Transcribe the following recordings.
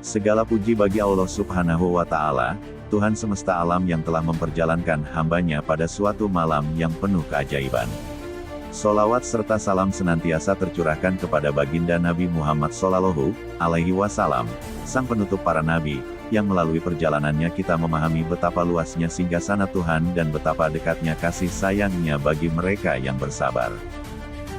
Segala puji bagi Allah Subhanahu wa Ta'ala, Tuhan semesta alam yang telah memperjalankan hamba-Nya pada suatu malam yang penuh keajaiban. Sholawat serta salam senantiasa tercurahkan kepada baginda Nabi Muhammad Shallallahu Alaihi Wasallam, sang penutup para nabi, yang melalui perjalanannya kita memahami betapa luasnya singgasana Tuhan dan betapa dekatnya kasih sayang-Nya bagi mereka yang bersabar.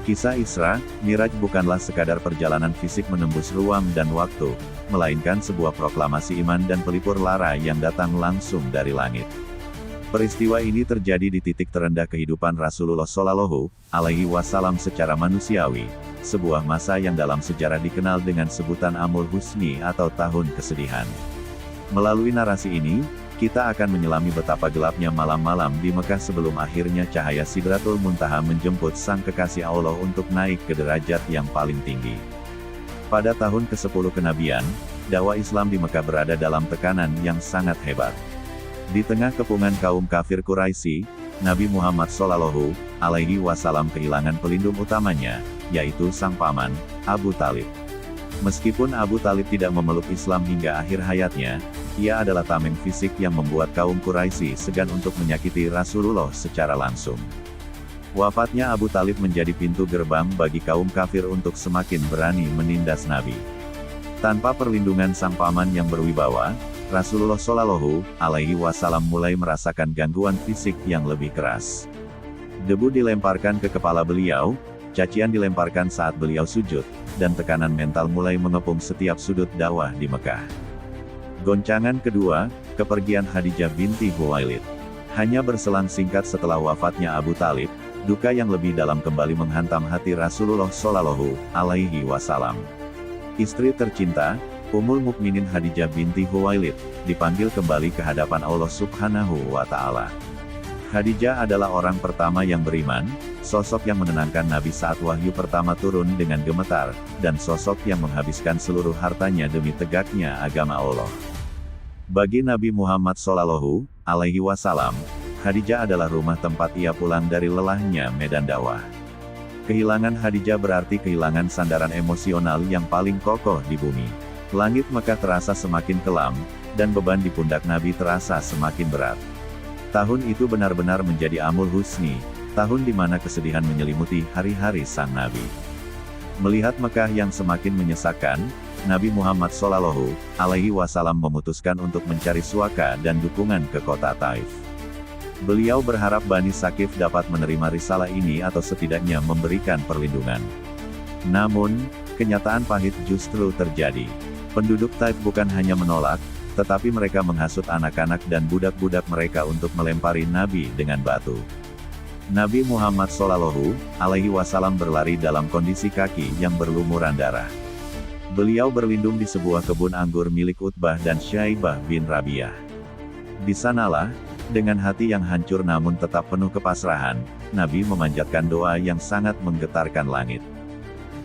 Kisah Isra, Miraj bukanlah sekadar perjalanan fisik menembus ruang dan waktu, melainkan sebuah proklamasi iman dan pelipur lara yang datang langsung dari langit. Peristiwa ini terjadi di titik terendah kehidupan Rasulullah Shallallahu Alaihi Wasallam secara manusiawi, sebuah masa yang dalam sejarah dikenal dengan sebutan Amul Husni atau tahun kesedihan. Melalui narasi ini, kita akan menyelami betapa gelapnya malam-malam di Mekah sebelum akhirnya cahaya Sidratul Muntaha menjemput sang kekasih Allah untuk naik ke derajat yang paling tinggi. Pada tahun ke-10 kenabian, dakwah Islam di Mekah berada dalam tekanan yang sangat hebat. Di tengah kepungan kaum kafir Quraisy, Nabi Muhammad Shallallahu Alaihi Wasallam kehilangan pelindung utamanya, yaitu sang paman, Abu Talib. Meskipun Abu Talib tidak memeluk Islam hingga akhir hayatnya, ia adalah tameng fisik yang membuat kaum Quraisy segan untuk menyakiti Rasulullah secara langsung. Wafatnya Abu Talib menjadi pintu gerbang bagi kaum kafir untuk semakin berani menindas Nabi. Tanpa perlindungan sang paman yang berwibawa, Rasulullah Shallallahu Alaihi Wasallam mulai merasakan gangguan fisik yang lebih keras. Debu dilemparkan ke kepala beliau, cacian dilemparkan saat beliau sujud, dan tekanan mental mulai mengepung setiap sudut dakwah di Mekah. Goncangan kedua, kepergian Khadijah binti Khuwailid. Hanya berselang singkat setelah wafatnya Abu Talib, duka yang lebih dalam kembali menghantam hati Rasulullah Shallallahu Alaihi Wasallam. Istri tercinta, Ummul Mukminin Khadijah binti Khuwailid, dipanggil kembali ke hadapan Allah Subhanahu wa Ta'ala. Khadijah adalah orang pertama yang beriman, sosok yang menenangkan Nabi saat wahyu pertama turun dengan gemetar, dan sosok yang menghabiskan seluruh hartanya demi tegaknya agama Allah. Bagi Nabi Muhammad Shallallahu Alaihi Wasallam, Khadijah adalah rumah tempat ia pulang dari lelahnya medan dakwah. Kehilangan Khadijah berarti kehilangan sandaran emosional yang paling kokoh di bumi. Langit Mekah terasa semakin kelam, dan beban di pundak Nabi terasa semakin berat. Tahun itu benar-benar menjadi Amul Husni, tahun di mana kesedihan menyelimuti hari-hari sang Nabi. Melihat Mekah yang semakin menyesakkan, Nabi Muhammad Shallallahu Alaihi Wasallam memutuskan untuk mencari suaka dan dukungan ke kota Taif. Beliau berharap Bani Saqif dapat menerima risalah ini atau setidaknya memberikan perlindungan. Namun, kenyataan pahit justru terjadi. Penduduk Taif bukan hanya menolak, tetapi mereka menghasut anak-anak dan budak-budak mereka untuk melempari Nabi dengan batu. Nabi Muhammad Shallallahu Alaihi Wasallam berlari dalam kondisi kaki yang berlumuran darah. Beliau berlindung di sebuah kebun anggur milik Utbah dan Syaibah bin Rabi'ah. Di sanalah, dengan hati yang hancur namun tetap penuh kepasrahan, Nabi memanjatkan doa yang sangat menggetarkan langit.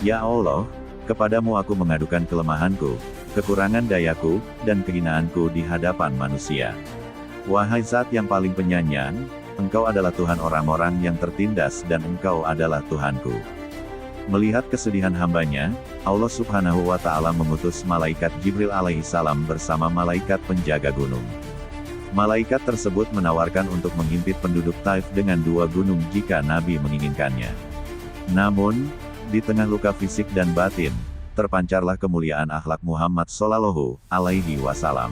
Ya Allah, kepadamu aku mengadukan kelemahanku, kekurangan dayaku, dan kehinaanku di hadapan manusia. Wahai Zat yang paling penyayang, Engkau adalah Tuhan orang-orang yang tertindas dan Engkau adalah Tuhanku. Melihat kesedihan hambanya, Allah Subhanahu wa Ta'ala mengutus malaikat Jibril alaihissalam bersama malaikat penjaga gunung. Malaikat tersebut menawarkan untuk menghimpit penduduk Taif dengan 2 gunung jika Nabi menginginkannya. Namun, di tengah luka fisik dan batin, terpancarlah kemuliaan akhlak Muhammad Shallallahu Alaihi Wasallam.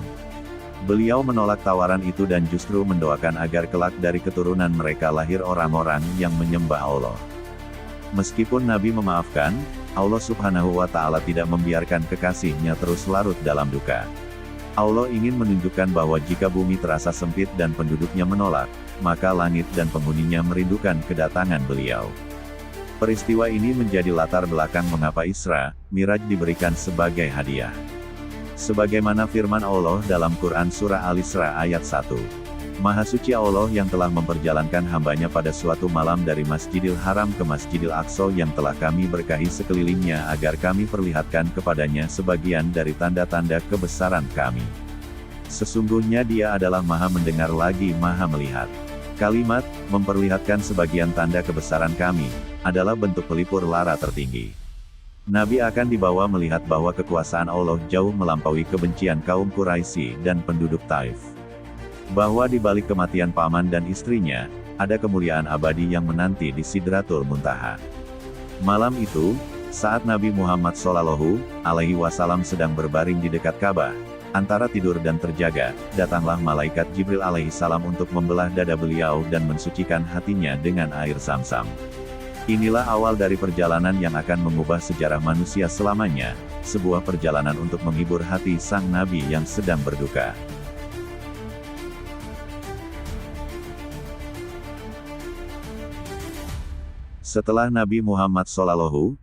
Beliau menolak tawaran itu dan justru mendoakan agar kelak dari keturunan mereka lahir orang-orang yang menyembah Allah. Meskipun Nabi memaafkan, Allah Subhanahu wa Ta'ala tidak membiarkan kekasihnya terus larut dalam duka. Allah ingin menunjukkan bahwa jika bumi terasa sempit dan penduduknya menolak, maka langit dan penghuninya merindukan kedatangan beliau. Peristiwa ini menjadi latar belakang mengapa Isra, Miraj diberikan sebagai hadiah. Sebagaimana firman Allah dalam Quran Surah Al-Isra ayat 1. Maha suci Allah yang telah memperjalankan hambanya pada suatu malam dari Masjidil Haram ke Masjidil Aqsa yang telah kami berkahi sekelilingnya agar kami perlihatkan kepadanya sebagian dari tanda-tanda kebesaran kami. Sesungguhnya Dia adalah Maha mendengar lagi Maha melihat. Kalimat, memperlihatkan sebagian tanda kebesaran kami, adalah bentuk pelipur lara tertinggi. Nabi akan dibawa melihat bahwa kekuasaan Allah jauh melampaui kebencian kaum Quraisy dan penduduk Taif. Bahwa di balik kematian paman dan istrinya, ada kemuliaan abadi yang menanti di Sidratul Muntaha. Malam itu, saat Nabi Muhammad SAW sedang berbaring di dekat Ka'bah, antara tidur dan terjaga, datanglah malaikat Jibril alaihissalam untuk membelah dada beliau dan mensucikan hatinya dengan air Zam-Zam. Inilah awal dari perjalanan yang akan mengubah sejarah manusia selamanya, sebuah perjalanan untuk menghibur hati sang Nabi yang sedang berduka. Setelah Nabi Muhammad SAW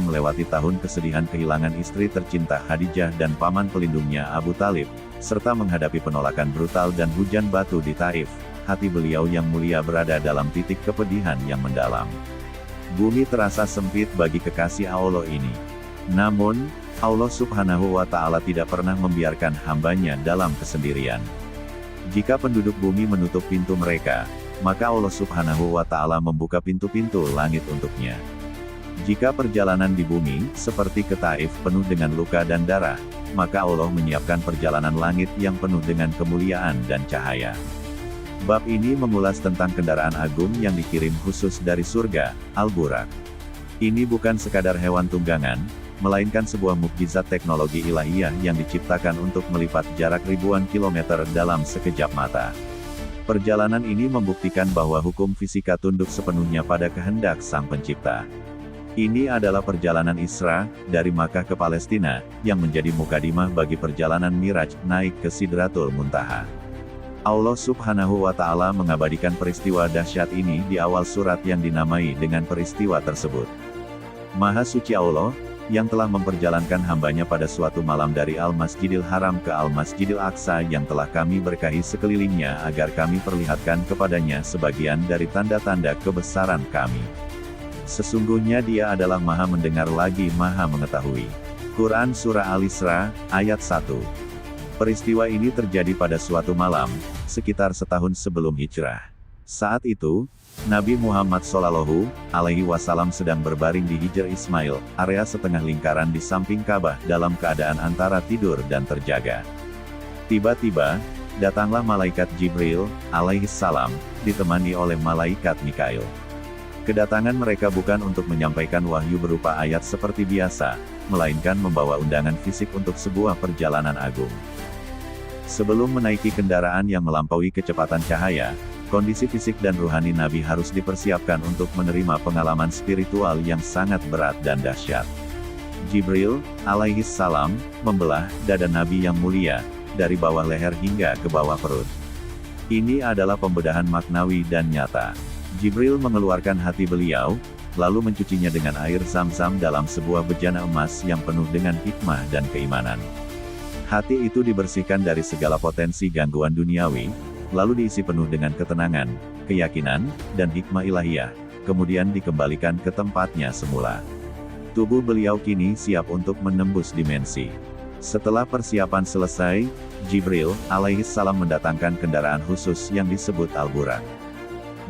melewati tahun kesedihan kehilangan istri tercinta Khadijah dan paman pelindungnya Abu Talib, serta menghadapi penolakan brutal dan hujan batu di Taif, hati beliau yang mulia berada dalam titik kepedihan yang mendalam. Bumi terasa sempit bagi kekasih Allah ini. Namun, Allah Subhanahu wa Ta'ala tidak pernah membiarkan hambanya dalam kesendirian. Jika penduduk bumi menutup pintu mereka, maka Allah Subhanahu wa Ta'ala membuka pintu-pintu langit untuknya. Jika perjalanan di bumi, seperti ke Taif, penuh dengan luka dan darah, maka Allah menyiapkan perjalanan langit yang penuh dengan kemuliaan dan cahaya. Bab ini mengulas tentang kendaraan agung yang dikirim khusus dari surga, Al-Burak. Ini bukan sekadar hewan tunggangan, melainkan sebuah mukjizat teknologi ilahiyah yang diciptakan untuk melipat jarak ribuan kilometer dalam sekejap mata. Perjalanan ini membuktikan bahwa hukum fisika tunduk sepenuhnya pada kehendak Sang Pencipta. Ini adalah perjalanan Isra, dari Makkah ke Palestina, yang menjadi mukadimah bagi perjalanan Miraj, naik ke Sidratul Muntaha. Allah Subhanahu wa Ta'ala mengabadikan peristiwa dahsyat ini di awal surat yang dinamai dengan peristiwa tersebut. Maha Suci Allah, yang telah memperjalankan hambanya pada suatu malam dari Al-Masjidil Haram ke Al-Masjidil Aqsa yang telah kami berkahi sekelilingnya agar kami perlihatkan kepadanya sebagian dari tanda-tanda kebesaran kami. Sesungguhnya Dia adalah Maha mendengar lagi Maha mengetahui. Quran Surah Al-Isra, ayat 1. Peristiwa ini terjadi pada suatu malam, sekitar setahun sebelum hijrah. Saat itu, Nabi Muhammad SAW sedang berbaring di Hijr Ismail, area setengah lingkaran di samping Ka'bah dalam keadaan antara tidur dan terjaga. Tiba-tiba, datanglah malaikat Jibril alaihissalam, ditemani oleh malaikat Mikail. Kedatangan mereka bukan untuk menyampaikan wahyu berupa ayat seperti biasa, melainkan membawa undangan fisik untuk sebuah perjalanan agung. Sebelum menaiki kendaraan yang melampaui kecepatan cahaya, kondisi fisik dan rohani Nabi harus dipersiapkan untuk menerima pengalaman spiritual yang sangat berat dan dahsyat. Jibril alaihissalam membelah dada Nabi yang mulia, dari bawah leher hingga ke bawah perut. Ini adalah pembedahan maknawi dan nyata. Jibril mengeluarkan hati beliau, lalu mencucinya dengan air Zam-Zam dalam sebuah bejana emas yang penuh dengan hikmah dan keimanan. Hati itu dibersihkan dari segala potensi gangguan duniawi, lalu diisi penuh dengan ketenangan, keyakinan, dan hikmah ilahiyah, kemudian dikembalikan ke tempatnya semula. Tubuh beliau kini siap untuk menembus dimensi. Setelah persiapan selesai, Jibril alaihissalam mendatangkan kendaraan khusus yang disebut Al-Burak.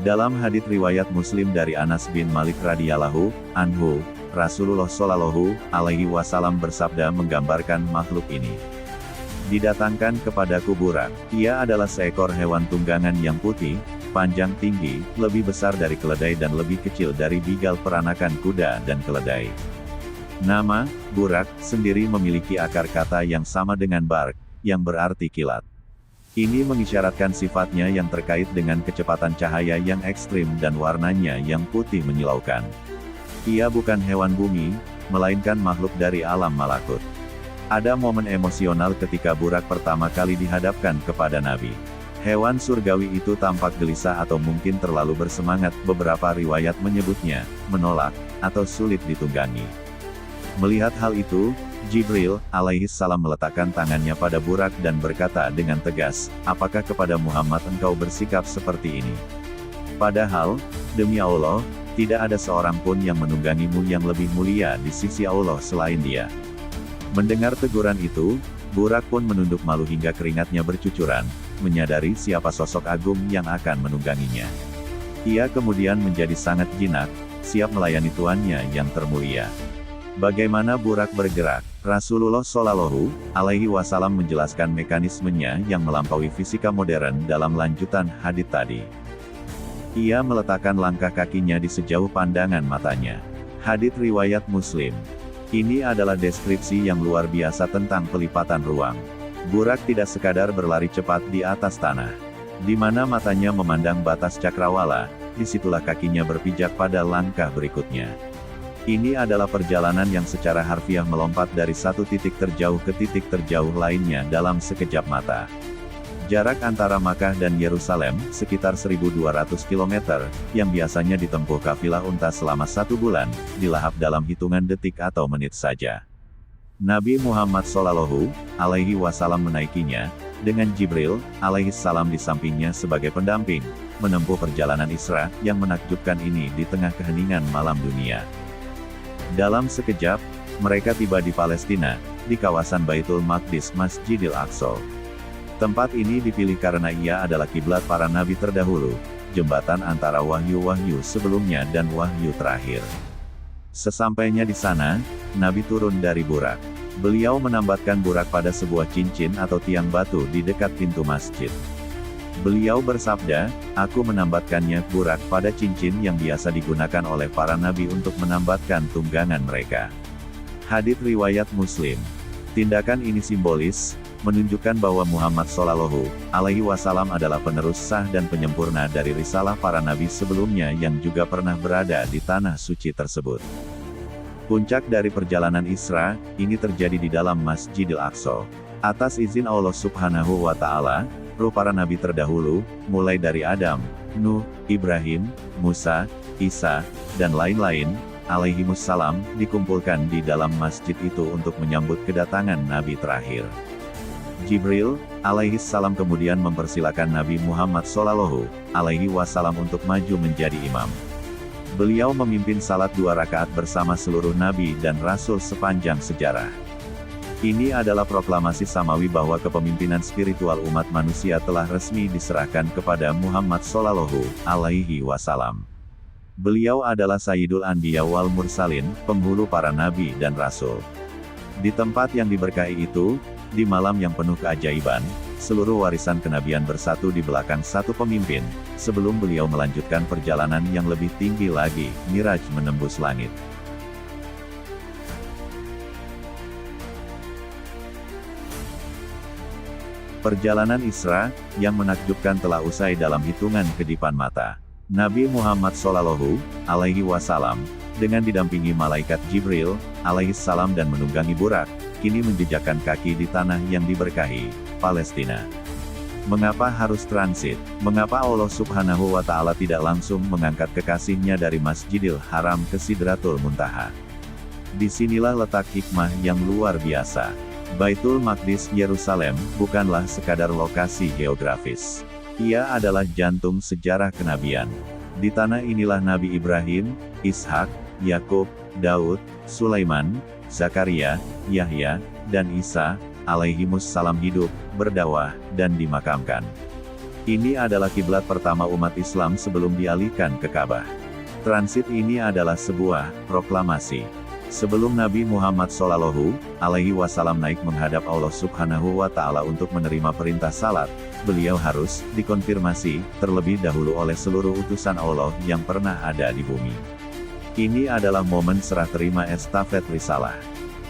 Dalam hadits riwayat Muslim dari Anas bin Malik radhiyallahu anhu, Rasulullah Shallallahu alaihi wasallam bersabda menggambarkan makhluk ini. Didatangkan kepadaku Burak. Ia adalah seekor hewan tunggangan yang putih, panjang tinggi, lebih besar dari keledai dan lebih kecil dari bigal peranakan kuda dan keledai. Nama Burak sendiri memiliki akar kata yang sama dengan bark, yang berarti kilat. Ini mengisyaratkan sifatnya yang terkait dengan kecepatan cahaya yang ekstrim dan warnanya yang putih menyilaukan. Ia bukan hewan bumi, melainkan makhluk dari alam malakut. Ada momen emosional ketika Burak pertama kali dihadapkan kepada Nabi. Hewan surgawi itu tampak gelisah atau mungkin terlalu bersemangat, beberapa riwayat menyebutnya menolak, atau sulit ditunggangi. Melihat hal itu, Jibril alaihissalam meletakkan tangannya pada Burak dan berkata dengan tegas, "Apakah kepada Muhammad engkau bersikap seperti ini? Padahal, demi Allah, tidak ada seorang pun yang menunggangimu yang lebih mulia di sisi Allah selain dia." Mendengar teguran itu, Burak pun menunduk malu hingga keringatnya bercucuran, menyadari siapa sosok agung yang akan menungganginya. Ia kemudian menjadi sangat jinak, siap melayani tuannya yang termulia. Bagaimana burak bergerak? Rasulullah Shallallahu Alaihi Wasallam menjelaskan mekanismenya yang melampaui fisika modern dalam lanjutan hadits tadi. Ia meletakkan langkah kakinya di sejauh pandangan matanya. Hadits riwayat Muslim. Ini adalah deskripsi yang luar biasa tentang pelipatan ruang. Burak tidak sekadar berlari cepat di atas tanah. Di mana matanya memandang batas cakrawala, disitulah kakinya berpijak pada langkah berikutnya. Ini adalah perjalanan yang secara harfiah melompat dari satu titik terjauh ke titik terjauh lainnya dalam sekejap mata. Jarak antara Makkah dan Yerusalem, sekitar 1.200 km, yang biasanya ditempuh kafilah unta selama 1 bulan, dilahap dalam hitungan detik atau menit saja. Nabi Muhammad Shallallahu Alaihi Wasallam menaikinya, dengan Jibril alaihi salam di sampingnya sebagai pendamping, menempuh perjalanan Isra yang menakjubkan ini di tengah keheningan malam dunia. Dalam sekejap, mereka tiba di Palestina, di kawasan Baitul Maqdis Masjidil Aqsa. Tempat ini dipilih karena ia adalah kiblat para nabi terdahulu, jembatan antara wahyu-wahyu sebelumnya dan wahyu terakhir. Sesampainya di sana, Nabi turun dari burak. Beliau menambatkan burak pada sebuah cincin atau tiang batu di dekat pintu masjid. Beliau bersabda, "Aku menambatkannya burak pada cincin yang biasa digunakan oleh para nabi untuk menambatkan tunggangan mereka." Hadits riwayat Muslim. Tindakan ini simbolis, menunjukkan bahwa Muhammad Shallallahu Alaihi Wasallam adalah penerus sah dan penyempurna dari risalah para nabi sebelumnya yang juga pernah berada di tanah suci tersebut. Puncak dari perjalanan Isra, ini terjadi di dalam Masjidil Aqsa. Atas izin Allah Subhanahu wa Ta'ala, roh para nabi terdahulu, mulai dari Adam, Nuh, Ibrahim, Musa, Isa, dan lain-lain, alaihimussalam, dikumpulkan di dalam masjid itu untuk menyambut kedatangan nabi terakhir. Jibril alaihi salam kemudian mempersilakan Nabi Muhammad Shallallahu Alaihi Wasallam untuk maju menjadi imam. Beliau memimpin salat 2 rakaat bersama seluruh nabi dan rasul sepanjang sejarah. Ini adalah proklamasi samawi bahwa kepemimpinan spiritual umat manusia telah resmi diserahkan kepada Muhammad Shallallahu Alaihi Wasallam. Beliau adalah Sayyidul Anbiya wal Mursalin, penghulu para nabi dan rasul. Di tempat yang diberkahi itu, di malam yang penuh keajaiban, seluruh warisan kenabian bersatu di belakang satu pemimpin, sebelum beliau melanjutkan perjalanan yang lebih tinggi lagi, Miraj menembus langit. Perjalanan Isra, yang menakjubkan telah usai dalam hitungan kedipan mata. Nabi Muhammad Shallallahu Alaihi Wasallam, dengan didampingi malaikat Jibril alaihi salam dan menunggangi burak, kini menjejakkan kaki di tanah yang diberkahi, Palestina. Mengapa harus transit? Mengapa Allah Subhanahu wa Ta'ala tidak langsung mengangkat kekasihnya dari Masjidil Haram ke Sidratul Muntaha? Disinilah letak hikmah yang luar biasa. Baitul Maqdis Yerusalem bukanlah sekadar lokasi geografis. Ia adalah jantung sejarah kenabian. Di tanah inilah Nabi Ibrahim, Ishak, Yakub, Daud, Sulaiman, Zakaria, Yahya, dan Isa alaihimussalam hidup, berdakwah, dan dimakamkan. Ini adalah kiblat pertama umat Islam sebelum dialihkan ke Ka'bah. Transit ini adalah sebuah proklamasi. Sebelum Nabi Muhammad Shallallahu Alaihi Wasallam naik menghadap Allah Subhanahu wa Ta'ala untuk menerima perintah salat, beliau harus dikonfirmasi terlebih dahulu oleh seluruh utusan Allah yang pernah ada di bumi. Ini adalah momen serah terima estafet risalah.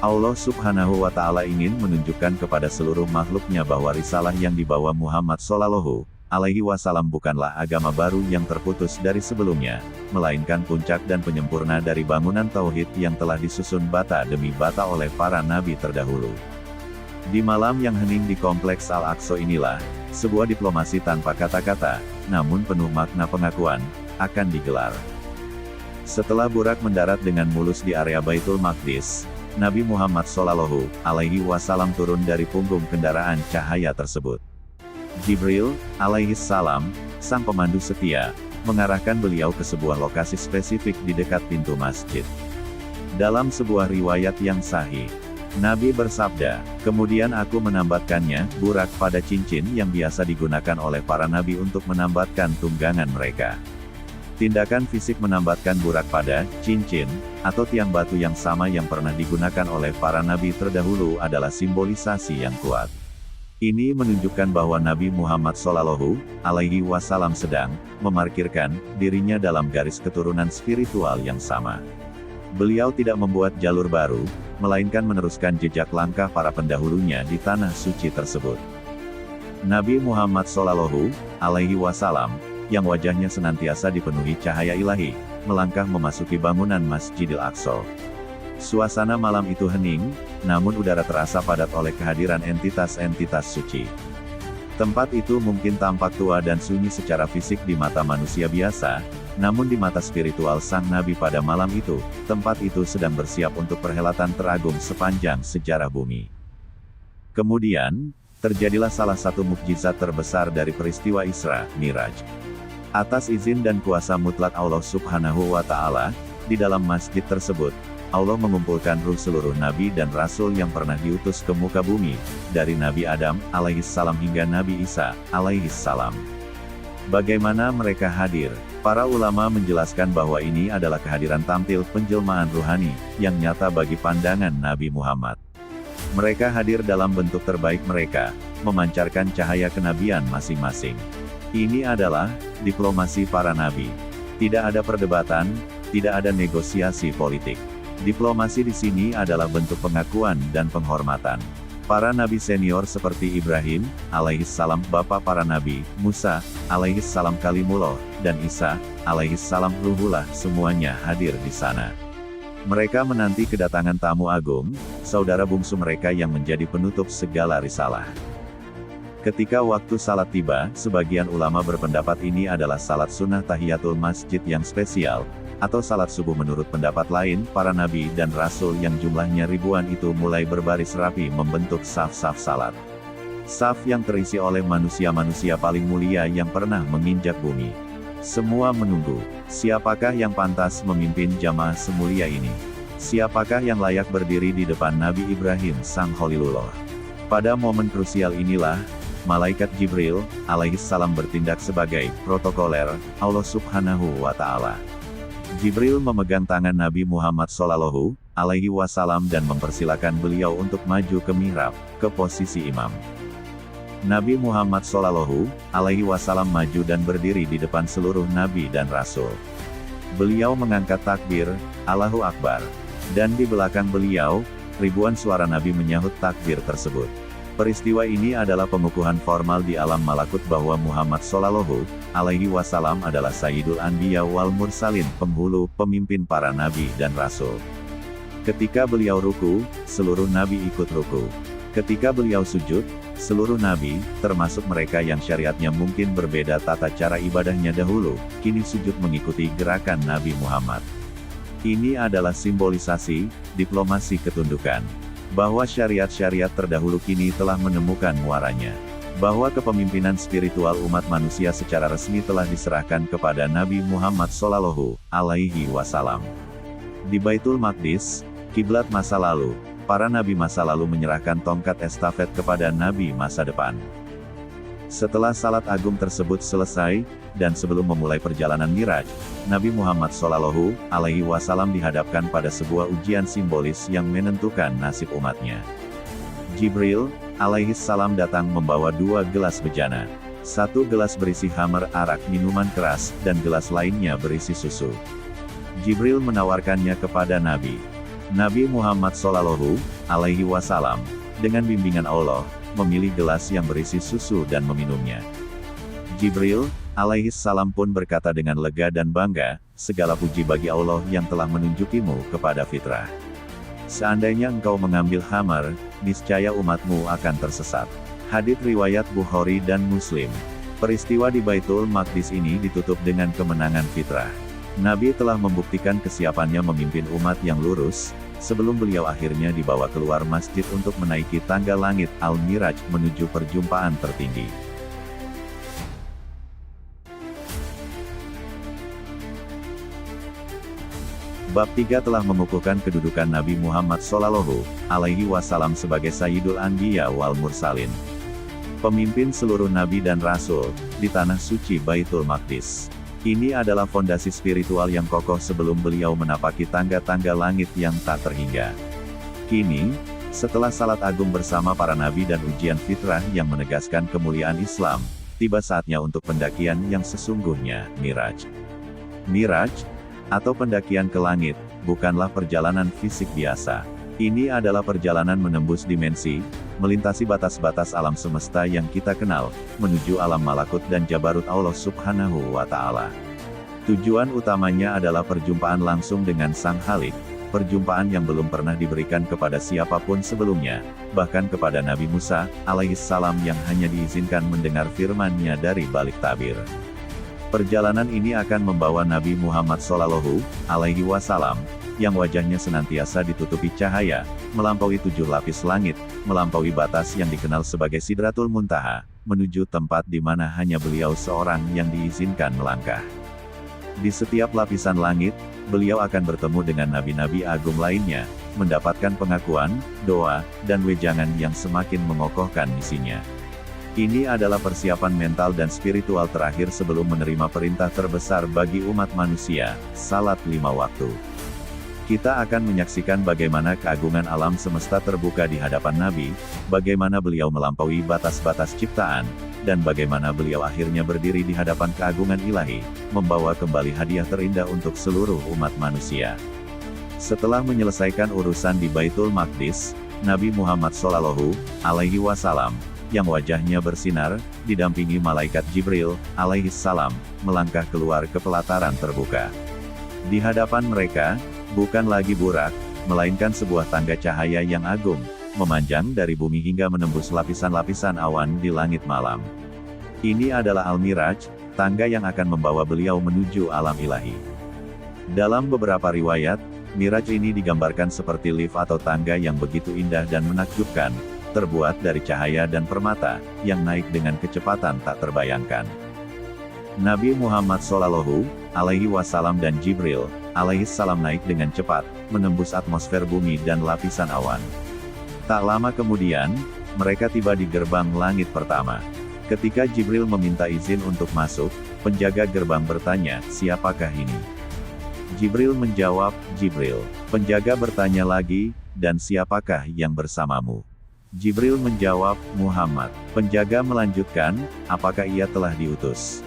Allah Subhanahu wa Ta'ala ingin menunjukkan kepada seluruh makhluknya bahwa risalah yang dibawa Muhammad Shallallahu Alaihi Wasallam bukanlah agama baru yang terputus dari sebelumnya, melainkan puncak dan penyempurna dari bangunan tauhid yang telah disusun bata demi bata oleh para nabi terdahulu. Di malam yang hening di kompleks Al-Aqsa inilah, sebuah diplomasi tanpa kata-kata, namun penuh makna pengakuan, akan digelar. Setelah burak mendarat dengan mulus di area Baitul Maqdis, Nabi Muhammad Shallallahu Alaihi Wasallam turun dari punggung kendaraan cahaya tersebut. Jibril alaihi salam, sang pemandu setia, mengarahkan beliau ke sebuah lokasi spesifik di dekat pintu masjid. Dalam sebuah riwayat yang sahih, Nabi bersabda, "Kemudian aku menambatkannya, burak pada cincin yang biasa digunakan oleh para nabi untuk menambatkan tunggangan mereka." Tindakan fisik menambatkan burak pada cincin atau tiang batu yang sama yang pernah digunakan oleh para nabi terdahulu adalah simbolisasi yang kuat. Ini menunjukkan bahwa Nabi Muhammad Shallallahu Alaihi Wasallam sedang memarkirkan dirinya dalam garis keturunan spiritual yang sama. Beliau tidak membuat jalur baru, melainkan meneruskan jejak langkah para pendahulunya di tanah suci tersebut. Nabi Muhammad Shallallahu Alaihi Wasallam, yang wajahnya senantiasa dipenuhi cahaya ilahi, melangkah memasuki bangunan Masjidil Aqsa. Suasana malam itu hening, namun udara terasa padat oleh kehadiran entitas-entitas suci. Tempat itu mungkin tampak tua dan sunyi secara fisik di mata manusia biasa, namun di mata spiritual sang Nabi pada malam itu, tempat itu sedang bersiap untuk perhelatan teragum sepanjang sejarah bumi. Kemudian, terjadilah salah satu mukjizat terbesar dari peristiwa Isra Miraj. Atas izin dan kuasa mutlak Allah Subhanahu wa Ta'ala, di dalam masjid tersebut, Allah mengumpulkan ruh seluruh nabi dan rasul yang pernah diutus ke muka bumi, dari Nabi Adam alaihissalam hingga Nabi Isa alaihissalam. Bagaimana mereka hadir? Para ulama menjelaskan bahwa ini adalah kehadiran tampil penjelmaan ruhani, yang nyata bagi pandangan Nabi Muhammad. Mereka hadir dalam bentuk terbaik mereka, memancarkan cahaya kenabian masing-masing. Ini adalah diplomasi para nabi. Tidak ada perdebatan, tidak ada negosiasi politik. Diplomasi di sini adalah bentuk pengakuan dan penghormatan. Para nabi senior seperti Ibrahim alaihissalam bapa para nabi, Musa alaihissalam kalimullah, dan Isa alaihissalam ruhullah semuanya hadir di sana. Mereka menanti kedatangan tamu agung, saudara bungsu mereka yang menjadi penutup segala risalah. Ketika waktu salat tiba, sebagian ulama berpendapat ini adalah salat sunnah tahiyatul masjid yang spesial, atau salat subuh. Menurut pendapat lain, para nabi dan rasul yang jumlahnya ribuan itu mulai berbaris rapi membentuk saf-saf salat. Saf yang terisi oleh manusia-manusia paling mulia yang pernah menginjak bumi. Semua menunggu, siapakah yang pantas memimpin jamaah semulia ini? Siapakah yang layak berdiri di depan Nabi Ibrahim sang Khalilullah? Pada momen krusial inilah, Malaikat Jibril alaihissalam bertindak sebagai protokoler Allah Subhanahu wa Ta'ala. Jibril memegang tangan Nabi Muhammad Shallallahu Alaihi Wasallam dan mempersilakan beliau untuk maju ke mihrab, ke posisi imam. Nabi Muhammad Shallallahu Alaihi Wasallam maju dan berdiri di depan seluruh nabi dan rasul. Beliau mengangkat takbir, Allahu Akbar. Dan di belakang beliau, ribuan suara nabi menyahut takbir tersebut. Peristiwa ini adalah pengukuhan formal di alam malakut bahwa Muhammad Shallallahu Alaihi Wasallam adalah Sayyidul Anbiya wal Mursalin, penghulu, pemimpin para nabi dan rasul. Ketika beliau ruku, seluruh nabi ikut ruku. Ketika beliau sujud, seluruh nabi, termasuk mereka yang syariatnya mungkin berbeda tata cara ibadahnya dahulu, kini sujud mengikuti gerakan Nabi Muhammad. Ini adalah simbolisasi, diplomasi ketundukan. Bahwa syariat-syariat terdahulu kini telah menemukan muaranya. Bahwa kepemimpinan spiritual umat manusia secara resmi telah diserahkan kepada Nabi Muhammad Shallallahu Alaihi Wasallam. Di Baitul Maqdis, kiblat masa lalu, para nabi masa lalu menyerahkan tongkat estafet kepada nabi masa depan. Setelah salat agung tersebut selesai, dan sebelum memulai perjalanan Miraj, Nabi Muhammad Shallallahu Alaihi Wasallam dihadapkan pada sebuah ujian simbolis yang menentukan nasib umatnya. Jibril alaihissalam datang membawa 2 gelas bejana. 1 gelas berisi khamr arak minuman keras, dan gelas lainnya berisi susu. Jibril menawarkannya kepada Nabi. Nabi Muhammad Shallallahu Alaihi Wasallam, dengan bimbingan Allah, memilih gelas yang berisi susu dan meminumnya. Jibril alaihissalam pun berkata dengan lega dan bangga, segala puji bagi Allah yang telah menunjukimu kepada fitrah. Seandainya engkau mengambil khamar, niscaya umatmu akan tersesat. Hadits riwayat Bukhari dan Muslim. Peristiwa di Baitul Maqdis ini ditutup dengan kemenangan fitrah. Nabi telah membuktikan kesiapannya memimpin umat yang lurus, sebelum beliau akhirnya dibawa keluar masjid untuk menaiki tangga langit Al-Miraj menuju perjumpaan tertinggi. Bab 3 telah mengukuhkan kedudukan Nabi Muhammad Shallallahu Alaihi Wasallam sebagai Sayyidul Anbiya wal Mursalin, pemimpin seluruh nabi dan rasul, di tanah suci Baitul Maqdis. Ini adalah fondasi spiritual yang kokoh sebelum beliau menapaki tangga-tangga langit yang tak terhingga. Kini, setelah salat agung bersama para nabi dan ujian fitrah yang menegaskan kemuliaan Islam, tiba saatnya untuk pendakian yang sesungguhnya, Miraj. Miraj, atau pendakian ke langit, bukanlah perjalanan fisik biasa. Ini adalah perjalanan menembus dimensi, melintasi batas-batas alam semesta yang kita kenal, menuju alam malakut dan jabarut Allah Subhanahu wa Ta'ala. Tujuan utamanya adalah perjumpaan langsung dengan Sang Khalik, perjumpaan yang belum pernah diberikan kepada siapapun sebelumnya, bahkan kepada Nabi Musa, alaihissalam yang hanya diizinkan mendengar firman-Nya dari balik tabir. Perjalanan ini akan membawa Nabi Muhammad Shallallahu Alaihi Wasallam, yang wajahnya senantiasa ditutupi cahaya, melampaui 7 lapis langit, melampaui batas yang dikenal sebagai Sidratul Muntaha, menuju tempat di mana hanya beliau seorang yang diizinkan melangkah. Di setiap lapisan langit, beliau akan bertemu dengan nabi-nabi agung lainnya, mendapatkan pengakuan, doa, dan wejangan yang semakin mengokohkan misinya. Ini adalah persiapan mental dan spiritual terakhir sebelum menerima perintah terbesar bagi umat manusia, salat 5 waktu. Kita akan menyaksikan bagaimana keagungan alam semesta terbuka di hadapan Nabi, bagaimana beliau melampaui batas-batas ciptaan, dan bagaimana beliau akhirnya berdiri di hadapan keagungan ilahi, membawa kembali hadiah terindah untuk seluruh umat manusia. Setelah menyelesaikan urusan di Baitul Maqdis, Nabi Muhammad Shallallahu Alaihi Wasallam, yang wajahnya bersinar, didampingi malaikat Jibril, alaihissalam, melangkah keluar ke pelataran terbuka. Di hadapan mereka, bukan lagi burak, melainkan sebuah tangga cahaya yang agung, memanjang dari bumi hingga menembus lapisan-lapisan awan di langit malam. Ini adalah Al-Miraj, tangga yang akan membawa beliau menuju alam ilahi. Dalam beberapa riwayat, Miraj ini digambarkan seperti lift atau tangga yang begitu indah dan menakjubkan, terbuat dari cahaya dan permata, yang naik dengan kecepatan tak terbayangkan. Nabi Muhammad Shallallahu Alaihi Wasallam dan Jibril, alaihissalam naik dengan cepat, menembus atmosfer bumi dan lapisan awan. Tak lama kemudian, mereka tiba di gerbang langit pertama. Ketika Jibril meminta izin untuk masuk, penjaga gerbang bertanya, "Siapakah ini?" Jibril menjawab, "Jibril." Penjaga bertanya lagi, "Dan siapakah yang bersamamu?" Jibril menjawab, "Muhammad." Penjaga melanjutkan, "Apakah ia telah diutus?"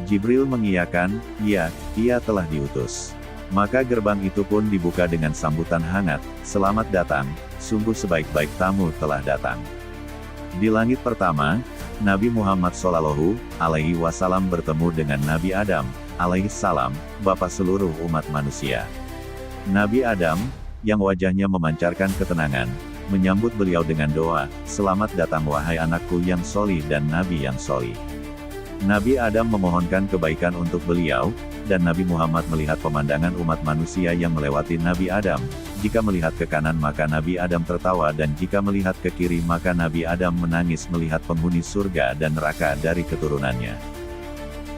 Jibril mengiyakan, "Ya, ia telah diutus." Maka gerbang itu pun dibuka dengan sambutan hangat, "Selamat datang, sungguh sebaik-baik tamu telah datang." Di langit pertama, Nabi Muhammad Shallallahu Alaihi Wasallam bertemu dengan Nabi Adam, alaihissalam, bapa seluruh umat manusia. Nabi Adam, yang wajahnya memancarkan ketenangan, menyambut beliau dengan doa, "Selamat datang wahai anakku yang solih dan Nabi yang solih." Nabi Adam memohonkan kebaikan untuk beliau, dan Nabi Muhammad melihat pemandangan umat manusia yang melewati Nabi Adam. Jika melihat ke kanan maka Nabi Adam tertawa dan jika melihat ke kiri maka Nabi Adam menangis melihat penghuni surga dan neraka dari keturunannya.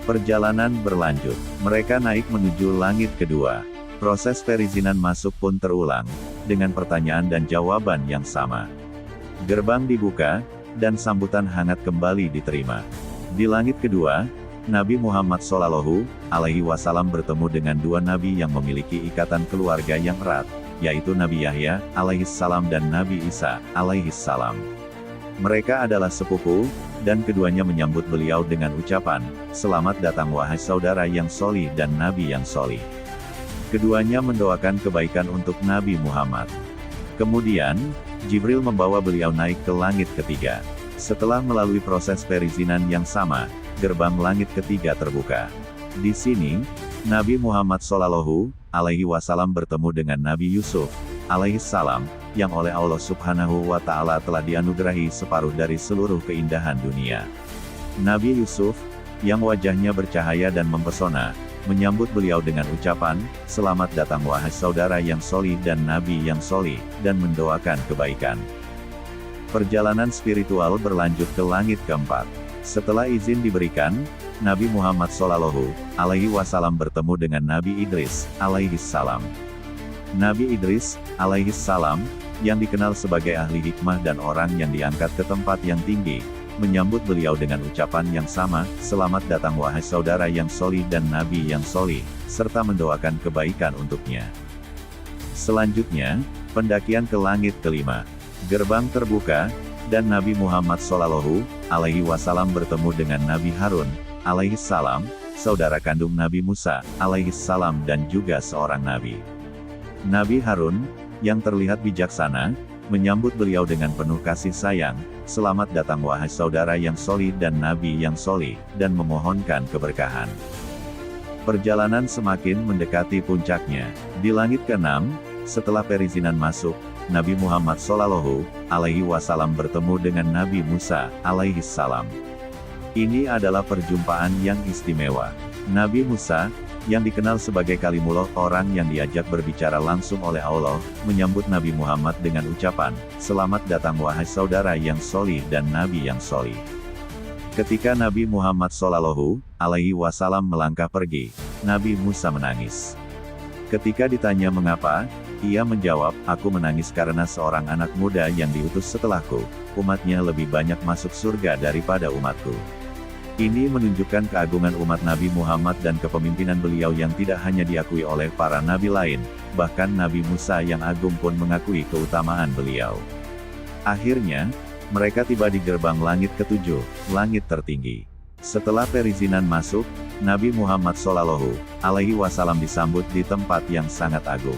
Perjalanan berlanjut. Mereka naik menuju langit kedua. Proses perizinan masuk pun terulang, dengan pertanyaan dan jawaban yang sama. Gerbang dibuka, dan sambutan hangat kembali diterima. Di langit kedua, Nabi Muhammad Shallallahu Alaihi Wasallam bertemu dengan 2 nabi yang memiliki ikatan keluarga yang erat, yaitu Nabi Yahya, alaihissalam dan Nabi Isa, alaihissalam. Mereka adalah sepupu, dan keduanya menyambut beliau dengan ucapan, "Selamat datang wahai saudara yang solih dan Nabi yang solih." Keduanya mendoakan kebaikan untuk Nabi Muhammad. Kemudian, Jibril membawa beliau naik ke langit ketiga. Setelah melalui proses perizinan yang sama, gerbang langit ketiga terbuka. Di sini, Nabi Muhammad Shallallahu Alaihi Wasallam bertemu dengan Nabi Yusuf, alaihissalam, yang oleh Allah Subhanahu wa Ta'ala telah dianugerahi separuh dari seluruh keindahan dunia. Nabi Yusuf, yang wajahnya bercahaya dan mempesona, menyambut beliau dengan ucapan, "Selamat datang wahai saudara yang solih dan Nabi yang solih," dan mendoakan kebaikan. Perjalanan spiritual berlanjut ke langit keempat. Setelah izin diberikan, Nabi Muhammad Shallallahu Alaihi Wasallam bertemu dengan Nabi Idris, alaihissalam. Nabi Idris, alaihissalam, yang dikenal sebagai ahli hikmah dan orang yang diangkat ke tempat yang tinggi, menyambut beliau dengan ucapan yang sama, "Selamat datang wahai saudara yang solih dan nabi yang solih," serta mendoakan kebaikan untuknya. Selanjutnya, pendakian ke langit kelima. Gerbang terbuka, dan Nabi Muhammad Shallallahu Alaihi Wasallam bertemu dengan Nabi Harun alaihi salam, saudara kandung Nabi Musa alaihi salam dan juga seorang nabi. Nabi Harun, yang terlihat bijaksana, menyambut beliau dengan penuh kasih sayang, "Selamat datang wahai saudara yang solih dan nabi yang solih," dan memohonkan keberkahan. Perjalanan semakin mendekati puncaknya. Di langit ke-6, setelah perizinan masuk, Nabi Muhammad Shallallahu Alaihi Wasallam bertemu dengan Nabi Musa alaihi salam. Ini adalah perjumpaan yang istimewa. Nabi Musa, yang dikenal sebagai Kalimullah, orang yang diajak berbicara langsung oleh Allah, menyambut Nabi Muhammad dengan ucapan, "Selamat datang wahai saudara yang solih dan nabi yang solih." Ketika Nabi Muhammad Shallallahu Alaihi Wasallam melangkah pergi, Nabi Musa menangis. Ketika ditanya mengapa, ia menjawab, "Aku menangis karena seorang anak muda yang diutus setelahku, umatnya lebih banyak masuk surga daripada umatku." Ini menunjukkan keagungan umat Nabi Muhammad dan kepemimpinan beliau yang tidak hanya diakui oleh para nabi lain, bahkan Nabi Musa yang agung pun mengakui keutamaan beliau. Akhirnya, mereka tiba di gerbang langit ke-7, langit tertinggi. Setelah perizinan masuk, Nabi Muhammad Shallallahu Alaihi Wasallam disambut di tempat yang sangat agung.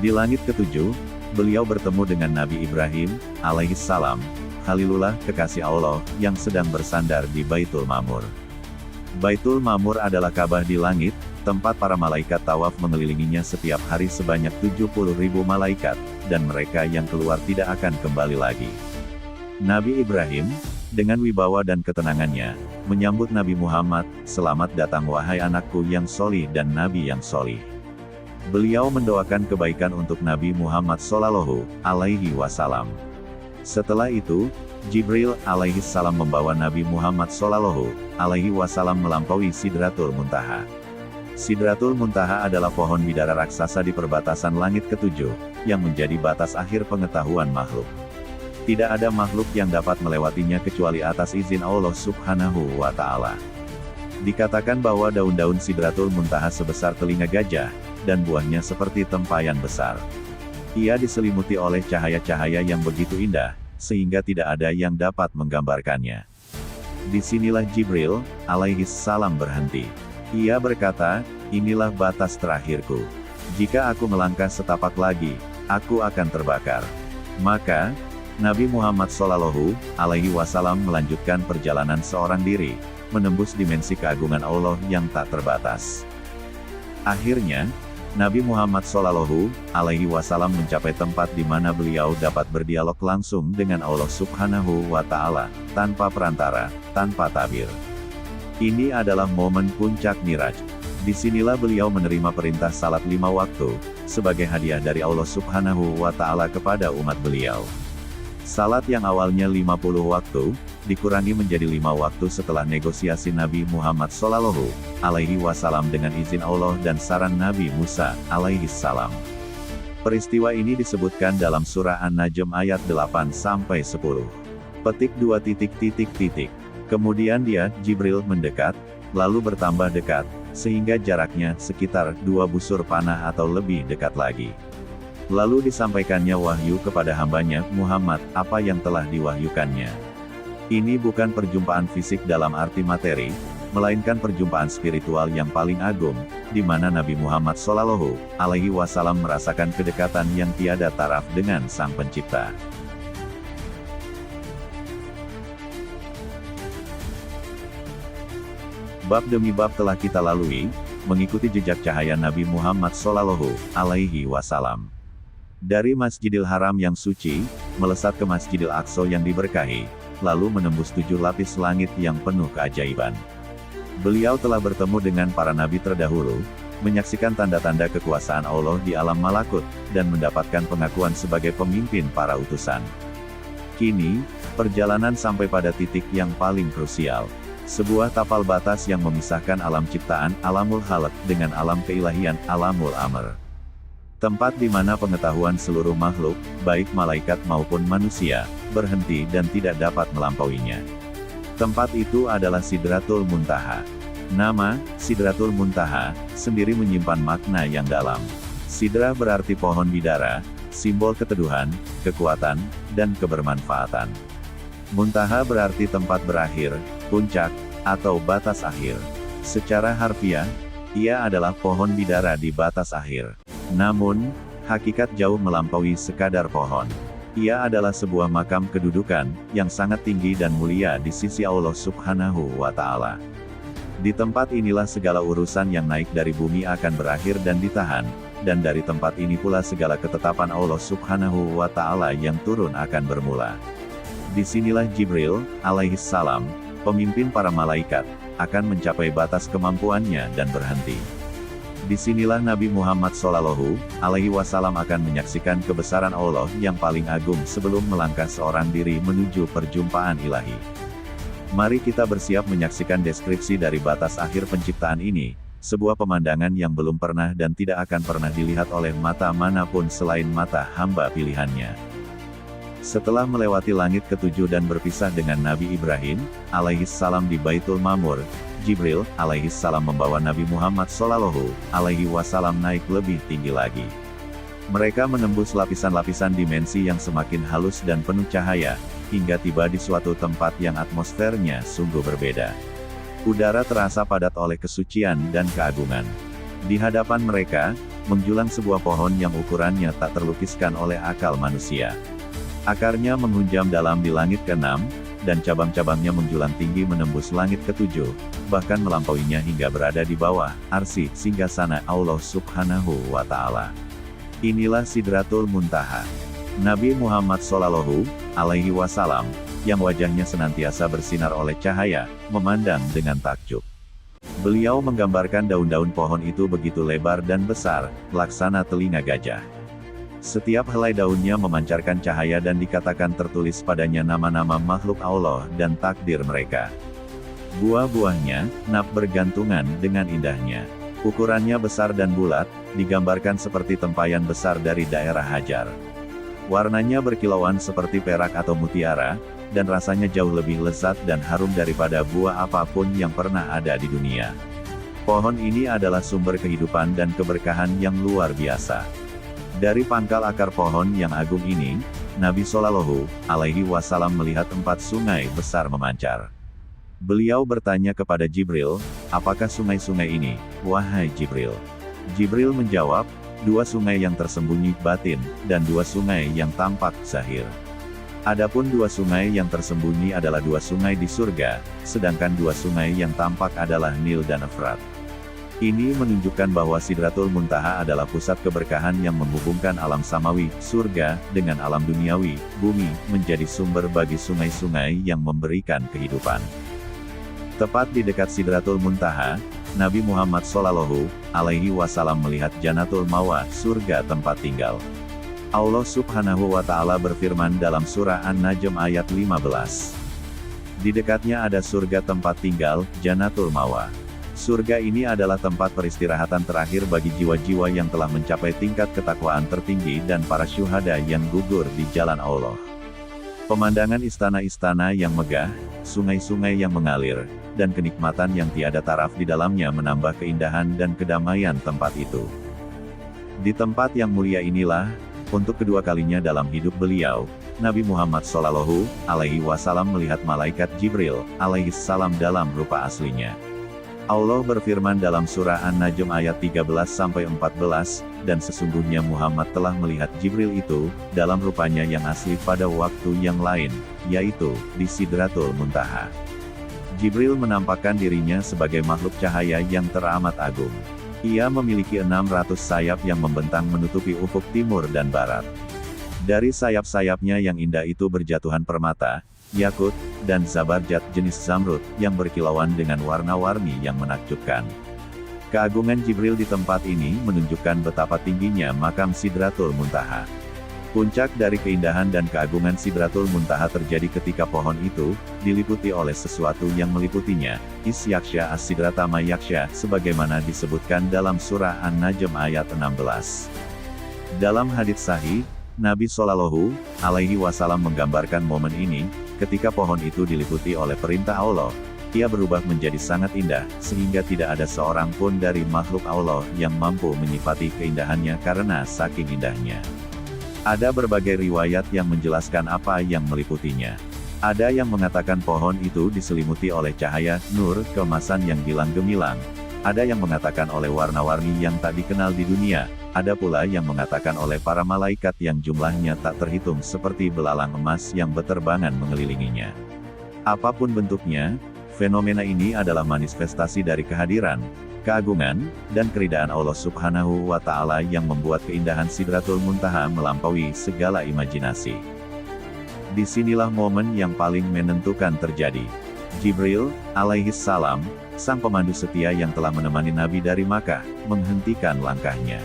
Di langit ke-7, beliau bertemu dengan Nabi Ibrahim alaihi salam, Khalilullah, kekasih Allah, yang sedang bersandar di Baitul Ma'mur. Baitul Ma'mur adalah Ka'bah di langit, tempat para malaikat tawaf mengelilinginya setiap hari sebanyak 70.000 malaikat, dan mereka yang keluar tidak akan kembali lagi. Nabi Ibrahim, dengan wibawa dan ketenangannya, menyambut Nabi Muhammad, "Selamat datang wahai anakku yang solih dan nabi yang solih." Beliau mendoakan kebaikan untuk Nabi Muhammad Shallallahu Alaihi Wasallam. Setelah itu, Jibril alaihi salam membawa Nabi Muhammad Shallallahu Alaihi Wasallam melampaui Sidratul Muntaha. Sidratul Muntaha adalah pohon bidara raksasa di perbatasan langit ke-7, yang menjadi batas akhir pengetahuan makhluk. Tidak ada makhluk yang dapat melewatinya kecuali atas izin Allah Subhanahu wa Ta'ala. Dikatakan bahwa daun-daun Sidratul Muntaha sebesar telinga gajah, dan buahnya seperti tempayan besar. Ia diselimuti oleh cahaya-cahaya yang begitu indah, sehingga tidak ada yang dapat menggambarkannya. Disinilah Jibril alaihi salam berhenti. Ia berkata, "Inilah batas terakhirku. Jika aku melangkah setapak lagi, aku akan terbakar." Maka, Nabi Muhammad Shallallahu Alaihi Wasallam melanjutkan perjalanan seorang diri, menembus dimensi keagungan Allah yang tak terbatas. Akhirnya, Nabi Muhammad Shallallahu Alaihi Wasallam mencapai tempat di mana beliau dapat berdialog langsung dengan Allah Subhanahu wa Ta'ala, tanpa perantara, tanpa tabir. Ini adalah momen puncak Miraj. Disinilah beliau menerima perintah salat 5 waktu, sebagai hadiah dari Allah Subhanahu wa Ta'ala kepada umat beliau. Salat yang awalnya 50 waktu, dikurangi menjadi 5 waktu setelah negosiasi Nabi Muhammad Shallallahu Alaihi Wasallam dengan izin Allah dan saran Nabi Musa alaihi salam. Peristiwa ini disebutkan dalam surah An-Najm ayat 8-10. Petik 2. Kemudian dia, Jibril, mendekat, lalu bertambah dekat, sehingga jaraknya sekitar 2 busur panah atau lebih dekat lagi. Lalu disampaikannya wahyu kepada hambanya, Muhammad, apa yang telah diwahyukannya. Ini bukan perjumpaan fisik dalam arti materi, melainkan perjumpaan spiritual yang paling agung, di mana Nabi Muhammad Shallallahu Alaihi Wasallam merasakan kedekatan yang tiada taraf dengan Sang Pencipta. Bab demi bab telah kita lalui, mengikuti jejak cahaya Nabi Muhammad Shallallahu Alaihi Wasallam. Dari Masjidil Haram yang suci, melesat ke Masjidil Aqsa yang diberkahi, lalu menembus 7 lapis langit yang penuh keajaiban. Beliau telah bertemu dengan para nabi terdahulu, menyaksikan tanda-tanda kekuasaan Allah di alam malakut, dan mendapatkan pengakuan sebagai pemimpin para utusan. Kini, perjalanan sampai pada titik yang paling krusial. Sebuah tapal batas yang memisahkan alam ciptaan, alamul khalq, dengan alam keilahian, alamul amr. Tempat di mana pengetahuan seluruh makhluk, baik malaikat maupun manusia, berhenti dan tidak dapat melampauinya. Tempat itu adalah Sidratul Muntaha. Nama, Sidratul Muntaha, sendiri menyimpan makna yang dalam. Sidra berarti pohon bidara, simbol keteduhan, kekuatan, dan kebermanfaatan. Muntaha berarti tempat berakhir, puncak, atau batas akhir. Secara harfiah, ia adalah pohon bidara di batas akhir. Namun, hakikat jauh melampaui sekadar pohon. Ia adalah sebuah makam kedudukan, yang sangat tinggi dan mulia di sisi Allah Subhanahu wa Ta'ala. Di tempat inilah segala urusan yang naik dari bumi akan berakhir dan ditahan, dan dari tempat ini pula segala ketetapan Allah Subhanahu wa Ta'ala yang turun akan bermula. Disinilah Jibril, alaihissalam, pemimpin para malaikat, akan mencapai batas kemampuannya dan berhenti. Disinilah Nabi Muhammad Shallallahu Alaihi Wasallam akan menyaksikan kebesaran Allah yang paling agung sebelum melangkah seorang diri menuju perjumpaan ilahi. Mari kita bersiap menyaksikan deskripsi dari batas akhir penciptaan ini, sebuah pemandangan yang belum pernah dan tidak akan pernah dilihat oleh mata manapun selain mata hamba pilihannya. Setelah melewati langit ketujuh dan berpisah dengan Nabi Ibrahim, alaihissalam di Baitul Ma'mur, Jibril, alaihissalam membawa Nabi Muhammad Shallallahu Alaihi Wasallam naik lebih tinggi lagi. Mereka menembus lapisan-lapisan dimensi yang semakin halus dan penuh cahaya, hingga tiba di suatu tempat yang atmosfernya sungguh berbeda. Udara terasa padat oleh kesucian dan keagungan. Di hadapan mereka, menjulang sebuah pohon yang ukurannya tak terlukiskan oleh akal manusia. Akarnya menghunjam dalam di langit ke-6, dan cabang-cabangnya menjulang tinggi menembus langit ke-7, bahkan melampauinya hingga berada di bawah arsy singgasana Allah Subhanahu wa Ta'ala. Inilah Sidratul Muntaha. Nabi Muhammad Shallallahu Alaihi Wasallam, yang wajahnya senantiasa bersinar oleh cahaya, memandang dengan takjub. Beliau menggambarkan daun-daun pohon itu begitu lebar dan besar, laksana telinga gajah. Setiap helai daunnya memancarkan cahaya dan dikatakan tertulis padanya nama-nama makhluk Allah dan takdir mereka. Buah-buahnya, bergantungan dengan indahnya. Ukurannya besar dan bulat, digambarkan seperti tempayan besar dari daerah Hajar. Warnanya berkilauan seperti perak atau mutiara, dan rasanya jauh lebih lezat dan harum daripada buah apapun yang pernah ada di dunia. Pohon ini adalah sumber kehidupan dan keberkahan yang luar biasa. Dari pangkal akar pohon yang agung ini, Nabi Shallallahu Alaihi Wasallam melihat 4 sungai besar memancar. Beliau bertanya kepada Jibril, apakah sungai-sungai ini, wahai Jibril? Jibril menjawab, 2 sungai yang tersembunyi batin, dan 2 sungai yang tampak zahir. Adapun 2 sungai yang tersembunyi adalah 2 sungai di surga, sedangkan 2 sungai yang tampak adalah Nil dan Efrat. Ini menunjukkan bahwa Sidratul Muntaha adalah pusat keberkahan yang menghubungkan alam samawi, surga, dengan alam duniawi, bumi, menjadi sumber bagi sungai-sungai yang memberikan kehidupan. Tepat di dekat Sidratul Muntaha, Nabi Muhammad Shallallahu Alaihi Wasallam melihat Jannatul Ma'wa, surga tempat tinggal. Allah Subhanahu wa Ta'ala berfirman dalam surah An-Najm ayat 15. Di dekatnya ada surga tempat tinggal, Jannatul Ma'wa. Surga ini adalah tempat peristirahatan terakhir bagi jiwa-jiwa yang telah mencapai tingkat ketakwaan tertinggi dan para syuhada yang gugur di jalan Allah. Pemandangan istana-istana yang megah, sungai-sungai yang mengalir, dan kenikmatan yang tiada taraf di dalamnya menambah keindahan dan kedamaian tempat itu. Di tempat yang mulia inilah, untuk kedua kalinya dalam hidup beliau, Nabi Muhammad Shallallahu Alaihi Wasallam melihat malaikat Jibril, alaihissalam dalam rupa aslinya. Allah berfirman dalam surah An-Najm ayat 13-14, dan sesungguhnya Muhammad telah melihat Jibril itu, dalam rupanya yang asli pada waktu yang lain, yaitu, di Sidratul Muntaha. Jibril menampakkan dirinya sebagai makhluk cahaya yang teramat agung. Ia memiliki 600 sayap yang membentang menutupi ufuk timur dan barat. Dari sayap-sayapnya yang indah itu berjatuhan permata, yakut, dan zabarjat jenis zamrud, yang berkilauan dengan warna-warni yang menakjubkan. Keagungan Jibril di tempat ini menunjukkan betapa tingginya makam Sidratul Muntaha. Puncak dari keindahan dan keagungan Sidratul Muntaha terjadi ketika pohon itu, diliputi oleh sesuatu yang meliputinya, Isyaksha as-sidrata ma yaksha, sebagaimana disebutkan dalam surah An-Najm ayat 16. Dalam hadits sahih, Nabi Shallallahu Alaihi Wasallam menggambarkan momen ini, ketika pohon itu diliputi oleh perintah Allah. Ia berubah menjadi sangat indah, sehingga tidak ada seorang pun dari makhluk Allah yang mampu menyifati keindahannya karena saking indahnya. Ada berbagai riwayat yang menjelaskan apa yang meliputinya. Ada yang mengatakan pohon itu diselimuti oleh cahaya, nur, keemasan yang gilang gemilang. Ada yang mengatakan oleh warna-warni yang tak dikenal di dunia. Ada pula yang mengatakan oleh para malaikat yang jumlahnya tak terhitung seperti belalang emas yang beterbangan mengelilinginya. Apapun bentuknya, fenomena ini adalah manifestasi dari kehadiran, keagungan, dan keridaan Allah Subhanahu wa Ta'ala yang membuat keindahan Sidratul Muntaha melampaui segala imajinasi. Disinilah momen yang paling menentukan terjadi. Jibril, alaihi salam, sang pemandu setia yang telah menemani Nabi dari Makkah, menghentikan langkahnya.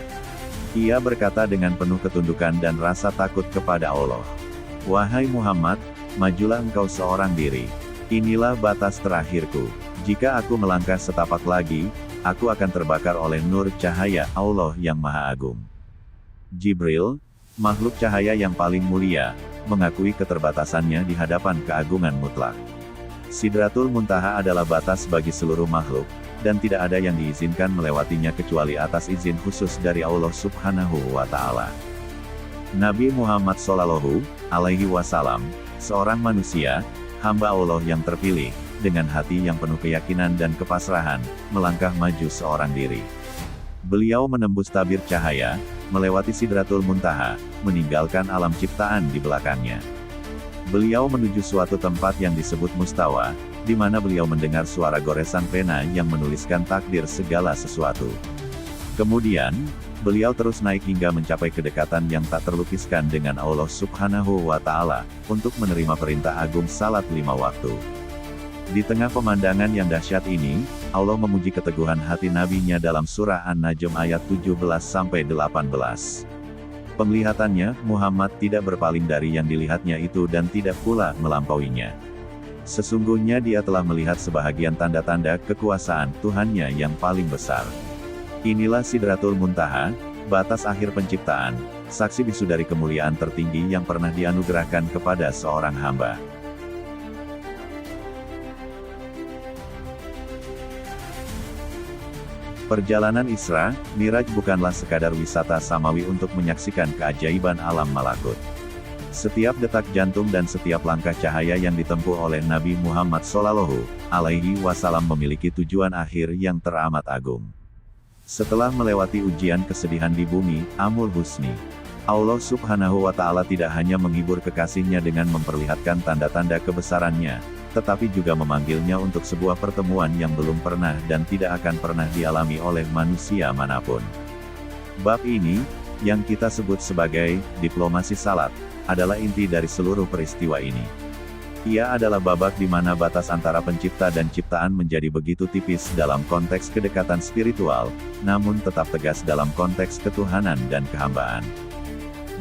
Ia berkata dengan penuh ketundukan dan rasa takut kepada Allah. "Wahai Muhammad, majulah engkau seorang diri. Inilah batas terakhirku. Jika aku melangkah setapak lagi, aku akan terbakar oleh nur cahaya Allah yang Maha Agung." Jibril, makhluk cahaya yang paling mulia, mengakui keterbatasannya di hadapan keagungan mutlak. Sidratul Muntaha adalah batas bagi seluruh makhluk, dan tidak ada yang diizinkan melewatinya kecuali atas izin khusus dari Allah Subhanahu wa Ta'ala. Nabi Muhammad Shallallahu Alaihi Wasallam, seorang manusia, hamba Allah yang terpilih, dengan hati yang penuh keyakinan dan kepasrahan, melangkah maju seorang diri. Beliau menembus tabir cahaya, melewati Sidratul Muntaha, meninggalkan alam ciptaan di belakangnya. Beliau menuju suatu tempat yang disebut Mustawa, di mana beliau mendengar suara goresan pena yang menuliskan takdir segala sesuatu. Kemudian, beliau terus naik hingga mencapai kedekatan yang tak terlukiskan dengan Allah Subhanahu wa Ta'ala, untuk menerima perintah agung salat 5 waktu. Di tengah pemandangan yang dahsyat ini, Allah memuji keteguhan hati nabinya dalam surah An-Najm ayat 17-18. Penglihatannya, Muhammad tidak berpaling dari yang dilihatnya itu dan tidak pula melampauinya. Sesungguhnya dia telah melihat sebahagian tanda-tanda kekuasaan Tuhannya yang paling besar. Inilah Sidratul Muntaha, batas akhir penciptaan, saksi bisu dari kemuliaan tertinggi yang pernah dianugerahkan kepada seorang hamba. Perjalanan Isra, Miraj bukanlah sekadar wisata samawi untuk menyaksikan keajaiban alam malakut. Setiap detak jantung dan setiap langkah cahaya yang ditempuh oleh Nabi Muhammad Shallallahu Alaihi Wasallam memiliki tujuan akhir yang teramat agung. Setelah melewati ujian kesedihan di bumi, Amul Husni, Allah Subhanahu wa Ta'ala tidak hanya menghibur kekasihnya dengan memperlihatkan tanda-tanda kebesarannya, tetapi juga memanggilnya untuk sebuah pertemuan yang belum pernah dan tidak akan pernah dialami oleh manusia manapun. Bab ini, yang kita sebut sebagai diplomasi salat, adalah inti dari seluruh peristiwa ini. Ia adalah babak di mana batas antara pencipta dan ciptaan menjadi begitu tipis dalam konteks kedekatan spiritual, namun tetap tegas dalam konteks ketuhanan dan kehambaan.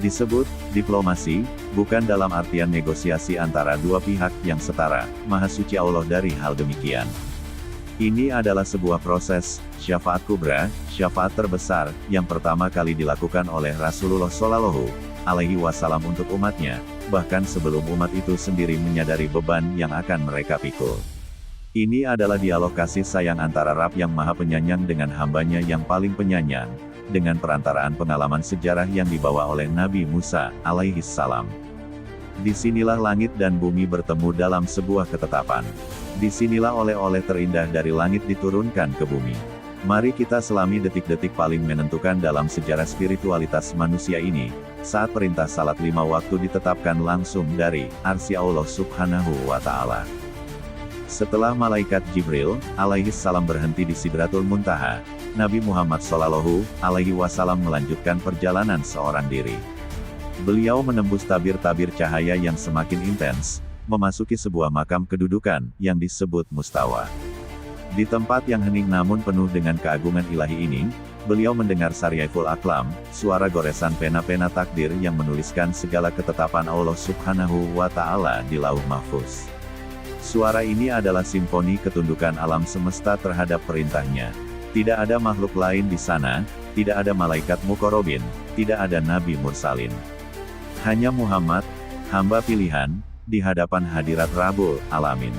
Disebut diplomasi, bukan dalam artian negosiasi antara dua pihak yang setara, Maha Suci Allah dari hal demikian. Ini adalah sebuah proses, syafaat kubra, syafaat terbesar, yang pertama kali dilakukan oleh Rasulullah Shallallahu Alaihi Wasallam untuk umatnya, bahkan sebelum umat itu sendiri menyadari beban yang akan mereka pikul. Ini adalah dialog kasih sayang antara Rabb yang Maha Penyayang dengan hambanya yang paling penyayang, dengan perantaraan pengalaman sejarah yang dibawa oleh Nabi Musa, alaihi salam. Disinilah langit dan bumi bertemu dalam sebuah ketetapan. Disinilah oleh-oleh terindah dari langit diturunkan ke bumi. Mari kita selami detik-detik paling menentukan dalam sejarah spiritualitas manusia ini, saat perintah salat 5 waktu ditetapkan langsung dari arsy Allah Subhanahu wa Ta'ala. Setelah malaikat Jibril, alaihi salam berhenti di Sidratul Muntaha, Nabi Muhammad Shallallahu Alaihi Wasallam melanjutkan perjalanan seorang diri. Beliau menembus tabir-tabir cahaya yang semakin intens, memasuki sebuah makam kedudukan, yang disebut Mustawa. Di tempat yang hening namun penuh dengan keagungan ilahi ini, beliau mendengar Saryaiful Aqlam, suara goresan pena-pena takdir yang menuliskan segala ketetapan Allah Subhanahu wa Ta'ala di Lauh Mahfuz. Suara ini adalah simfoni ketundukan alam semesta terhadap perintahnya. Tidak ada makhluk lain di sana, tidak ada malaikat mukorobin, tidak ada nabi mursalin. Hanya Muhammad, hamba pilihan, di hadapan hadirat Rabbul Alamin.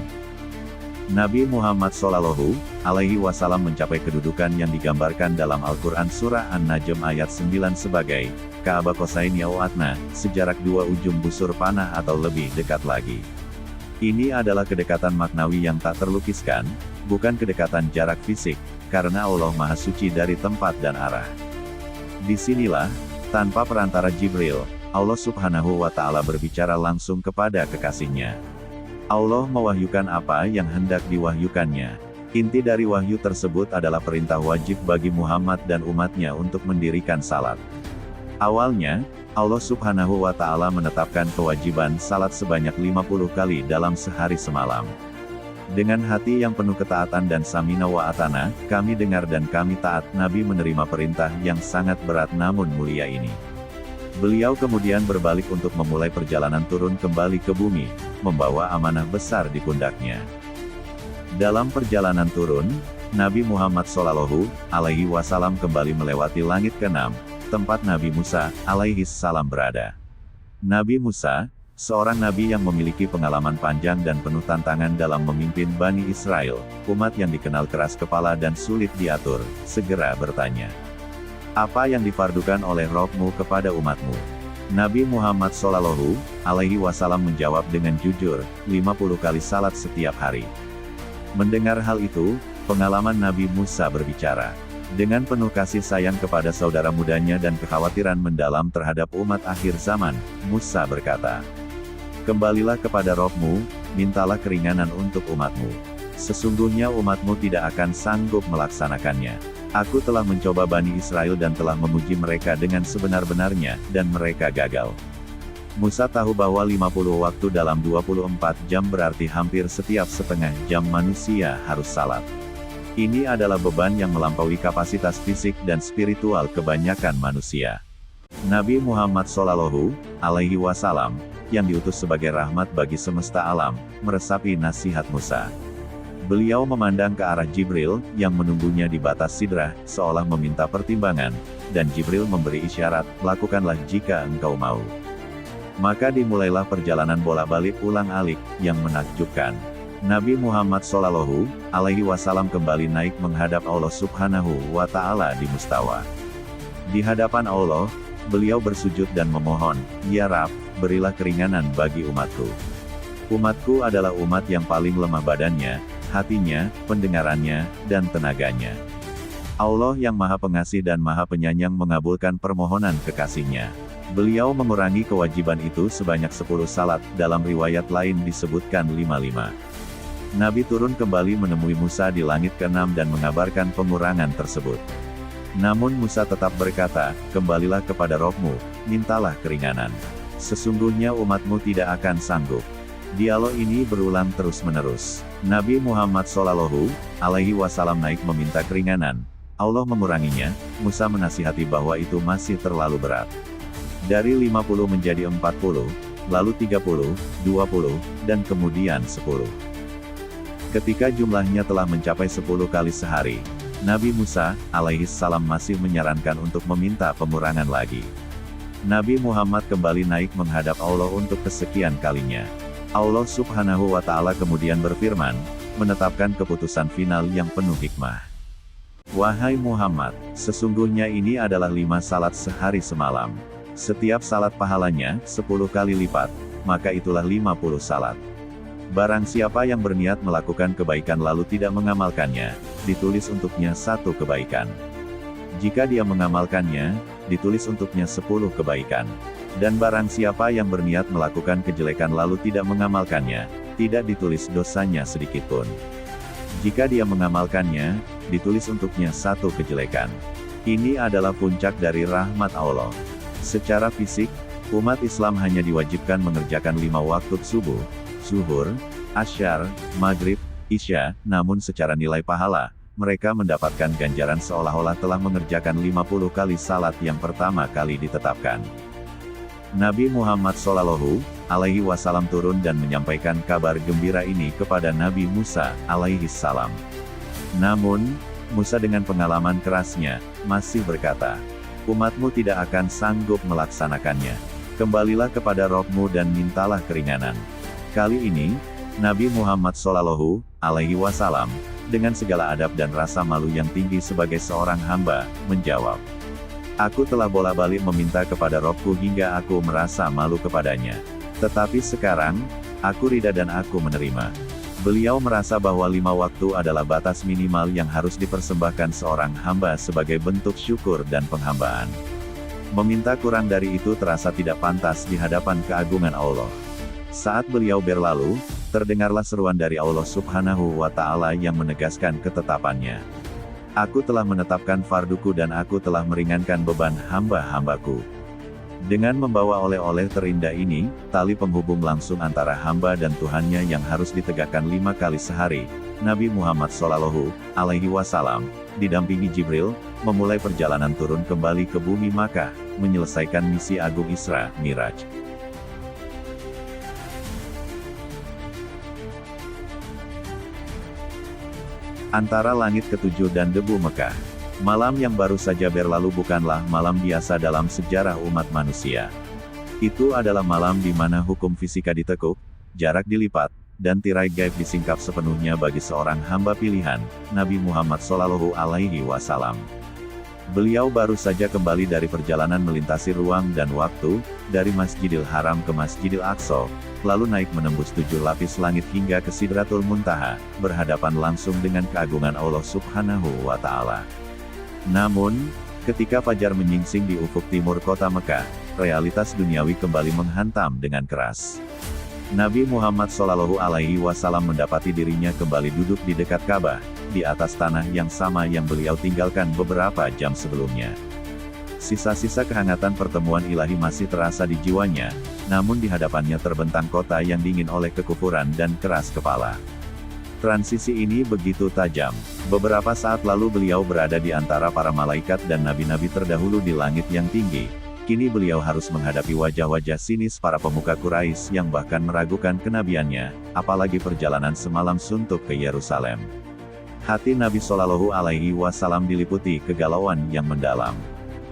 Nabi Muhammad Shallallahu Alaihi Wasallam mencapai kedudukan yang digambarkan dalam Al-Quran Surah An-Najm ayat 9 sebagai Ka'aba Qosain au Adna, sejarak dua ujung busur panah atau lebih dekat lagi. Ini adalah kedekatan maknawi yang tak terlukiskan, bukan kedekatan jarak fisik, karena Allah Maha Suci dari tempat dan arah. Disinilah, tanpa perantara Jibril, Allah Subhanahu wa Ta'ala berbicara langsung kepada kekasihnya. Allah mewahyukan apa yang hendak diwahyukannya. Inti dari wahyu tersebut adalah perintah wajib bagi Muhammad dan umatnya untuk mendirikan salat. Awalnya, Allah Subhanahu wa Ta'ala menetapkan kewajiban salat sebanyak 50 kali dalam sehari semalam. Dengan hati yang penuh ketaatan dan samina wa atana, kami dengar dan kami taat, Nabi menerima perintah yang sangat berat namun mulia ini. Beliau kemudian berbalik untuk memulai perjalanan turun kembali ke bumi, membawa amanah besar di pundaknya. Dalam perjalanan turun, Nabi Muhammad Shallallahu Alaihi Wasallam kembali melewati langit ke-6, tempat Nabi Musa alaihi salam berada. Nabi Musa, seorang nabi yang memiliki pengalaman panjang dan penuh tantangan dalam memimpin Bani Israel, umat yang dikenal keras kepala dan sulit diatur, segera bertanya, "Apa yang difardukan oleh Rabb-Mu kepada umatmu?" Nabi Muhammad Shallallahu Alaihi Wasallam menjawab dengan jujur, 50 kali salat setiap hari. Mendengar hal itu, pengalaman Nabi Musa berbicara. Dengan penuh kasih sayang kepada saudara mudanya dan kekhawatiran mendalam terhadap umat akhir zaman, Musa berkata, "Kembalilah kepada Rabb-Mu, mintalah keringanan untuk umatmu. Sesungguhnya umatmu tidak akan sanggup melaksanakannya. Aku telah mencoba Bani Israel dan telah memuji mereka dengan sebenar-benarnya, dan mereka gagal." Musa tahu bahwa 50 waktu dalam 24 jam berarti hampir setiap setengah jam manusia harus salat. Ini adalah beban yang melampaui kapasitas fisik dan spiritual kebanyakan manusia. Nabi Muhammad Shallallahu Alaihi Wasallam, yang diutus sebagai rahmat bagi semesta alam, meresapi nasihat Musa. Beliau memandang ke arah Jibril, yang menunggunya di batas sidrah, seolah meminta pertimbangan, dan Jibril memberi isyarat, "Lakukanlah jika engkau mau." Maka dimulailah perjalanan bolak-balik ulang-alik, yang menakjubkan. Nabi Muhammad Shallallahu Alaihi Wasallam kembali naik menghadap Allah Subhanahu wa Ta'ala di Mustawa. Di hadapan Allah, beliau bersujud dan memohon, "Ya Rabb, berilah keringanan bagi umatku. Umatku adalah umat yang paling lemah badannya, hatinya, pendengarannya, dan tenaganya." Allah yang Maha Pengasih dan Maha Penyayang mengabulkan permohonan kekasihnya. Beliau mengurangi kewajiban itu sebanyak 10 salat, dalam riwayat lain disebutkan 55. Nabi turun kembali menemui Musa di langit ke-6 dan mengabarkan pengurangan tersebut. Namun Musa tetap berkata, "Kembalilah kepada Rabb-Mu, mintalah keringanan. Sesungguhnya umatmu tidak akan sanggup." Dialog ini berulang terus-menerus. Nabi Muhammad Shallallahu Alaihi Wasallam naik meminta keringanan. Allah menguranginya. Musa menasihati bahwa itu masih terlalu berat. Dari 50 menjadi 40, lalu 30, 20, dan kemudian 10. Ketika jumlahnya telah mencapai 10 kali sehari, Nabi Musa alaihi salam masih menyarankan untuk meminta pengurangan lagi. Nabi Muhammad kembali naik menghadap Allah untuk kesekian kalinya. Allah Subhanahu wa Ta'ala kemudian berfirman, menetapkan keputusan final yang penuh hikmah. "Wahai Muhammad, sesungguhnya ini adalah 5 salat sehari semalam. Setiap salat pahalanya 10 kali lipat, maka itulah 50 salat. Barang siapa yang berniat melakukan kebaikan lalu tidak mengamalkannya, ditulis untuknya 1 kebaikan. Jika dia mengamalkannya, ditulis untuknya 10 kebaikan. Dan barang siapa yang berniat melakukan kejelekan lalu tidak mengamalkannya, tidak ditulis dosanya sedikitpun. Jika dia mengamalkannya, ditulis untuknya 1 kejelekan." Ini adalah puncak dari rahmat Allah. Secara fisik, umat Islam hanya diwajibkan mengerjakan 5 waktu subuh, zuhur, asyar, maghrib, isya, namun secara nilai pahala, mereka mendapatkan ganjaran seolah-olah telah mengerjakan 50 kali salat yang pertama kali ditetapkan. Nabi Muhammad Shallallahu Alaihi Wasallam turun dan menyampaikan kabar gembira ini kepada Nabi Musa alaihi salam. Namun, Musa dengan pengalaman kerasnya, masih berkata, "Umatmu tidak akan sanggup melaksanakannya." Kembalilah kepada Rohmu dan mintalah keringanan. Kali ini, Nabi Muhammad Shallallahu Alaihi Wasallam, dengan segala adab dan rasa malu yang tinggi sebagai seorang hamba, menjawab, "Aku telah bolak-balik meminta kepada Robku hingga aku merasa malu kepadanya. Tetapi sekarang, aku ridha dan aku menerima." Beliau merasa bahwa 5 waktu adalah batas minimal yang harus dipersembahkan seorang hamba sebagai bentuk syukur dan penghambaan. Meminta kurang dari itu terasa tidak pantas di hadapan keagungan Allah. Saat beliau berlalu, terdengarlah seruan dari Allah Subhanahu wa Ta'ala yang menegaskan ketetapannya. "Aku telah menetapkan farduku dan aku telah meringankan beban hamba-hambaku." Dengan membawa oleh-oleh terindah ini, tali penghubung langsung antara hamba dan Tuhannya yang harus ditegakkan 5 kali sehari, Nabi Muhammad Shallallahu Alaihi Wasallam, didampingi Jibril, memulai perjalanan turun kembali ke bumi Makkah, menyelesaikan misi agung Isra Miraj. Antara langit ketujuh dan debu Mekah. Malam yang baru saja berlalu bukanlah malam biasa dalam sejarah umat manusia. Itu adalah malam di mana hukum fisika ditekuk, jarak dilipat, dan tirai gaib disingkap sepenuhnya bagi seorang hamba pilihan, Nabi Muhammad Shallallahu Alaihi Wasallam. Beliau baru saja kembali dari perjalanan melintasi ruang dan waktu, dari Masjidil Haram ke Masjidil Aqsa, lalu naik menembus 7 lapis langit hingga ke Sidratul Muntaha, berhadapan langsung dengan keagungan Allah Subhanahu wa Ta'ala. Namun, ketika fajar menyingsing di ufuk timur kota Mekah, realitas duniawi kembali menghantam dengan keras. Nabi Muhammad Shallallahu Alaihi Wasallam mendapati dirinya kembali duduk di dekat Ka'bah, di atas tanah yang sama yang beliau tinggalkan beberapa jam sebelumnya. Sisa-sisa kehangatan pertemuan ilahi masih terasa di jiwanya, namun di hadapannya terbentang kota yang dingin oleh kekufuran dan keras kepala. Transisi ini begitu tajam. Beberapa saat lalu beliau berada di antara para malaikat dan nabi-nabi terdahulu di langit yang tinggi. Kini beliau harus menghadapi wajah-wajah sinis para pemuka Quraisy yang bahkan meragukan kenabiannya, apalagi perjalanan semalam suntuk ke Yerusalem. Hati Nabi Shallallahu Alaihi Wasallam diliputi kegalauan yang mendalam.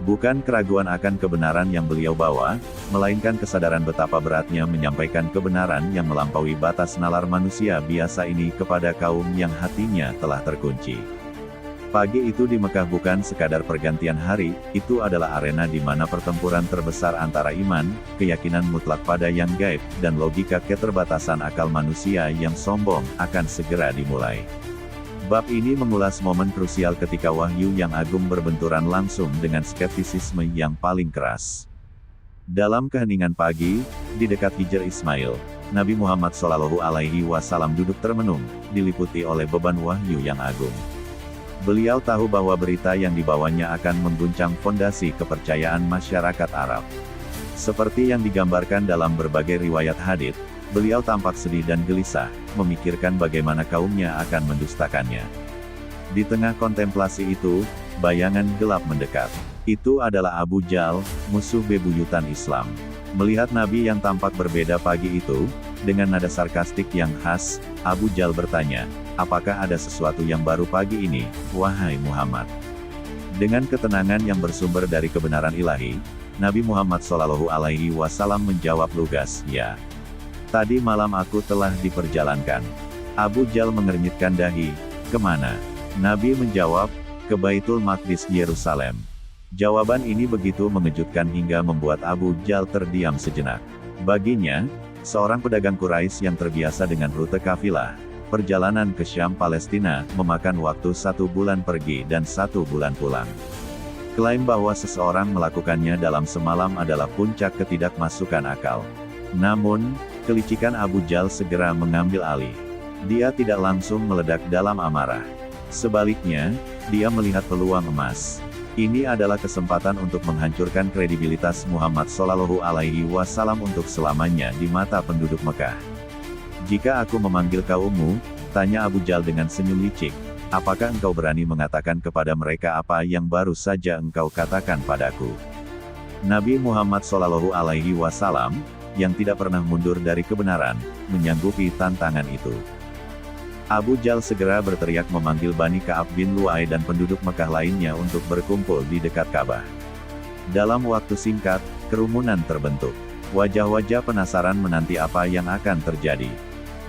Bukan keraguan akan kebenaran yang beliau bawa, melainkan kesadaran betapa beratnya menyampaikan kebenaran yang melampaui batas nalar manusia biasa ini kepada kaum yang hatinya telah terkunci. Pagi itu di Mekah bukan sekadar pergantian hari, itu adalah arena di mana pertempuran terbesar antara iman, keyakinan mutlak pada yang gaib, dan logika keterbatasan akal manusia yang sombong, akan segera dimulai. Bab ini mengulas momen krusial ketika wahyu yang agung berbenturan langsung dengan skeptisisme yang paling keras. Dalam keheningan pagi, di dekat Hijr Ismail, Nabi Muhammad Shallallahu Alaihi Wasallam duduk termenung, diliputi oleh beban wahyu yang agung. Beliau tahu bahwa berita yang dibawanya akan mengguncang fondasi kepercayaan masyarakat Arab. Seperti yang digambarkan dalam berbagai riwayat hadits, beliau tampak sedih dan gelisah, memikirkan bagaimana kaumnya akan mendustakannya. Di tengah kontemplasi itu, bayangan gelap mendekat. Itu adalah Abu Jahl, musuh bebuyutan Islam. Melihat Nabi yang tampak berbeda pagi itu, dengan nada sarkastik yang khas, Abu Jahl bertanya, "Apakah ada sesuatu yang baru pagi ini, wahai Muhammad?" Dengan ketenangan yang bersumber dari kebenaran ilahi, Nabi Muhammad Shallallahu Alaihi Wasallam menjawab lugas, "Ya. Tadi malam aku telah diperjalankan." Abu Jahl mengernyitkan dahi, "Kemana?" Nabi menjawab, "Ke Baitul Maqdis Yerusalem." Jawaban ini begitu mengejutkan hingga membuat Abu Jahl terdiam sejenak. Baginya, seorang pedagang Quraisy yang terbiasa dengan rute kafilah, perjalanan ke Syam Palestina, memakan waktu 1 bulan pergi dan 1 bulan pulang. Klaim bahwa seseorang melakukannya dalam semalam adalah puncak ketidakmasukan akal. Namun, kelicikan Abu Jahl segera mengambil alih. Dia tidak langsung meledak dalam amarah. Sebaliknya, dia melihat peluang emas. Ini adalah kesempatan untuk menghancurkan kredibilitas Muhammad Shallallahu Alaihi Wasallam untuk selamanya di mata penduduk Mekah. "Jika aku memanggil kaummu," tanya Abu Jahl dengan senyum licik, "apakah engkau berani mengatakan kepada mereka apa yang baru saja engkau katakan padaku?" Nabi Muhammad Shallallahu Alaihi Wasallam, yang tidak pernah mundur dari kebenaran, menyanggupi tantangan itu. Abu Jahl segera berteriak memanggil Bani Ka'ab bin Lu'ay dan penduduk Mekah lainnya untuk berkumpul di dekat Ka'bah. Dalam waktu singkat, kerumunan terbentuk. Wajah-wajah penasaran menanti apa yang akan terjadi.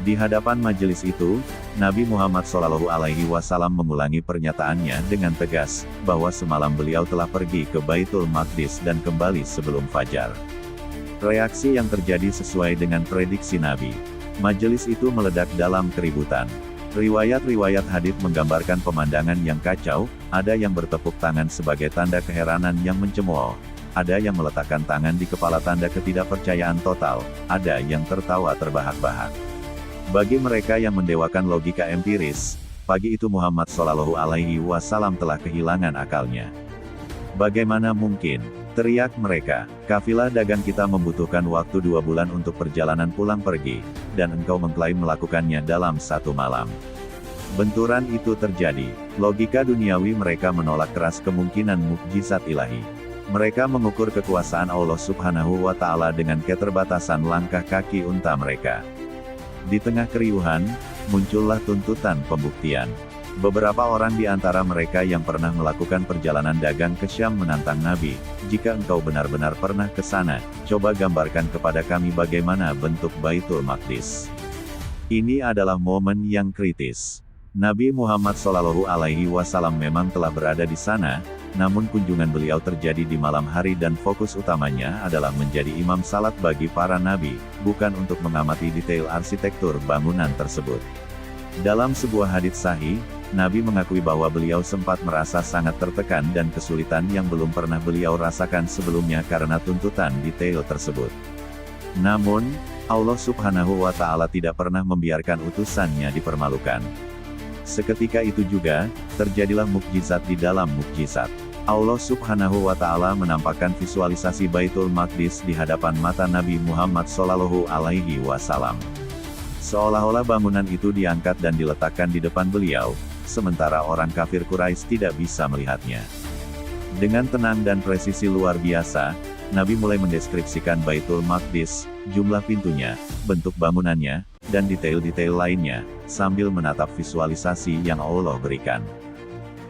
Di hadapan majelis itu, Nabi Muhammad SAW mengulangi pernyataannya dengan tegas, bahwa semalam beliau telah pergi ke Baitul Maqdis dan kembali sebelum fajar. Reaksi yang terjadi sesuai dengan prediksi Nabi. Majelis itu meledak dalam keributan. Riwayat-riwayat hadits menggambarkan pemandangan yang kacau, ada yang bertepuk tangan sebagai tanda keheranan yang mencemooh. Ada yang meletakkan tangan di kepala tanda ketidakpercayaan total, ada yang tertawa terbahak-bahak. Bagi mereka yang mendewakan logika empiris, pagi itu Muhammad SAW telah kehilangan akalnya. Bagaimana mungkin? Teriak mereka, kafilah dagang kita membutuhkan waktu 2 bulan untuk perjalanan pulang pergi, dan engkau mengklaim melakukannya dalam 1 malam. Benturan itu terjadi. Logika duniawi mereka menolak keras kemungkinan mukjizat ilahi. Mereka mengukur kekuasaan Allah Subhanahu wa Ta'ala dengan keterbatasan langkah kaki unta mereka. Di tengah keriuhan, muncullah tuntutan pembuktian. Beberapa orang di antara mereka yang pernah melakukan perjalanan dagang ke Syam menantang Nabi, jika engkau benar-benar pernah ke sana, coba gambarkan kepada kami bagaimana bentuk Baitul Maqdis. Ini adalah momen yang kritis. Nabi Muhammad SAW memang telah berada di sana, namun kunjungan beliau terjadi di malam hari dan fokus utamanya adalah menjadi imam salat bagi para nabi, bukan untuk mengamati detail arsitektur bangunan tersebut. Dalam sebuah hadits sahih, Nabi mengakui bahwa beliau sempat merasa sangat tertekan dan kesulitan yang belum pernah beliau rasakan sebelumnya karena tuntutan detail tersebut. Namun, Allah Subhanahu wa Ta'ala tidak pernah membiarkan utusannya dipermalukan. Seketika itu juga, terjadilah mukjizat di dalam mukjizat. Allah Subhanahu wa Ta'ala menampakkan visualisasi Baitul Maqdis di hadapan mata Nabi Muhammad SAW. Seolah-olah bangunan itu diangkat dan diletakkan di depan beliau, sementara orang kafir Quraisy tidak bisa melihatnya. Dengan tenang dan presisi luar biasa, Nabi mulai mendeskripsikan Baitul Maqdis, jumlah pintunya, bentuk bangunannya, dan detail-detail lainnya, sambil menatap visualisasi yang Allah berikan.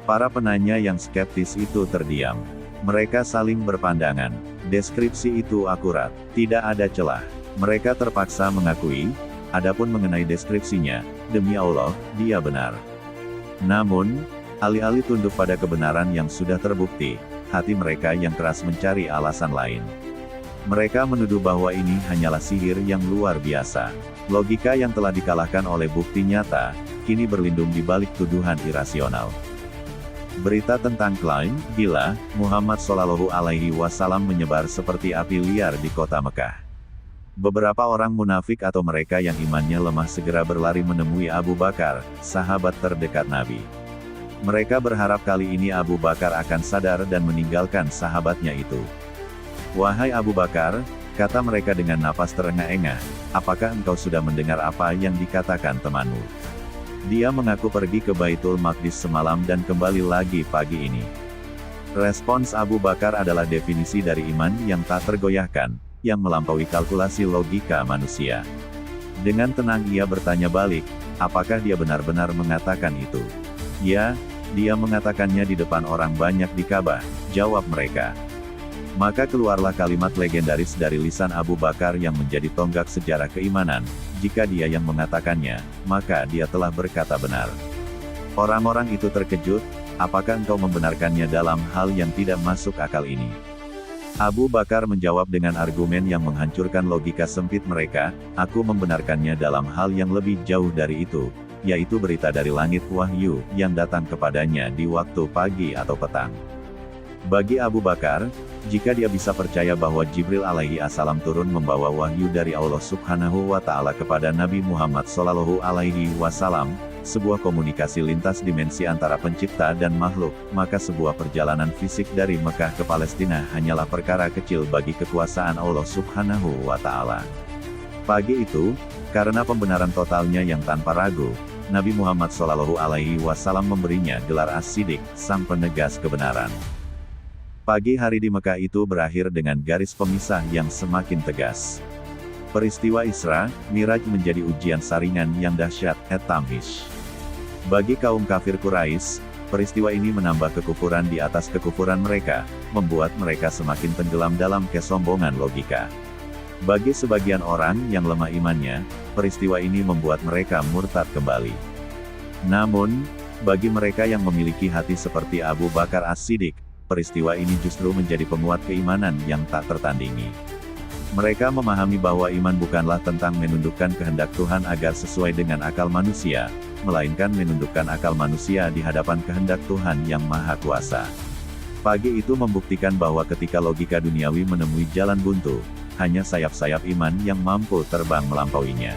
Para penanya yang skeptis itu terdiam. Mereka saling berpandangan. Deskripsi itu akurat, tidak ada celah. Mereka terpaksa mengakui, adapun mengenai deskripsinya, demi Allah, dia benar. Namun, alih-alih tunduk pada kebenaran yang sudah terbukti, hati mereka yang keras mencari alasan lain. Mereka menuduh bahwa ini hanyalah sihir yang luar biasa. Logika yang telah dikalahkan oleh bukti nyata, kini berlindung di balik tuduhan irasional. Berita tentang klaim gila Muhammad SAW menyebar seperti api liar di kota Mekah. Beberapa orang munafik atau mereka yang imannya lemah segera berlari menemui Abu Bakar, sahabat terdekat Nabi. Mereka berharap kali ini Abu Bakar akan sadar dan meninggalkan sahabatnya itu. "Wahai Abu Bakar," kata mereka dengan napas terengah-engah, "apakah engkau sudah mendengar apa yang dikatakan temanmu? Dia mengaku pergi ke Baitul Maqdis semalam dan kembali lagi pagi ini." Respons Abu Bakar adalah definisi dari iman yang tak tergoyahkan, yang melampaui kalkulasi logika manusia. Dengan tenang ia bertanya balik, apakah dia benar-benar mengatakan itu? "Ya, dia mengatakannya di depan orang banyak di Ka'bah," jawab mereka. Maka keluarlah kalimat legendaris dari lisan Abu Bakar yang menjadi tonggak sejarah keimanan, "Jika dia yang mengatakannya, maka dia telah berkata benar." Orang-orang itu terkejut, "Apakah engkau membenarkannya dalam hal yang tidak masuk akal ini?" Abu Bakar menjawab dengan argumen yang menghancurkan logika sempit mereka, "Aku membenarkannya dalam hal yang lebih jauh dari itu, yaitu berita dari langit wahyu, yang datang kepadanya di waktu pagi atau petang." Bagi Abu Bakar, jika dia bisa percaya bahwa Jibril alaihi assalam turun membawa wahyu dari Allah Subhanahu wa Ta'ala kepada Nabi Muhammad SAW, sebuah komunikasi lintas dimensi antara pencipta dan makhluk, maka sebuah perjalanan fisik dari Mekah ke Palestina hanyalah perkara kecil bagi kekuasaan Allah Subhanahu wa Ta'ala. Pagi itu, karena pembenaran totalnya yang tanpa ragu, Nabi Muhammad SAW memberinya gelar As-Siddiq, sang penegas kebenaran. Pagi hari di Mekah itu berakhir dengan garis pemisah yang semakin tegas. Peristiwa Isra, Miraj menjadi ujian saringan yang dahsyat, tamhish. Bagi kaum kafir Quraisy, peristiwa ini menambah kekufuran di atas kekufuran mereka, membuat mereka semakin tenggelam dalam kesombongan logika. Bagi sebagian orang yang lemah imannya, peristiwa ini membuat mereka murtad kembali. Namun, bagi mereka yang memiliki hati seperti Abu Bakar As-Siddiq, peristiwa ini justru menjadi penguat keimanan yang tak tertandingi. Mereka memahami bahwa iman bukanlah tentang menundukkan kehendak Tuhan agar sesuai dengan akal manusia, melainkan menundukkan akal manusia di hadapan kehendak Tuhan yang Maha Kuasa. Pagi itu membuktikan bahwa ketika logika duniawi menemui jalan buntu, hanya sayap-sayap iman yang mampu terbang melampauinya.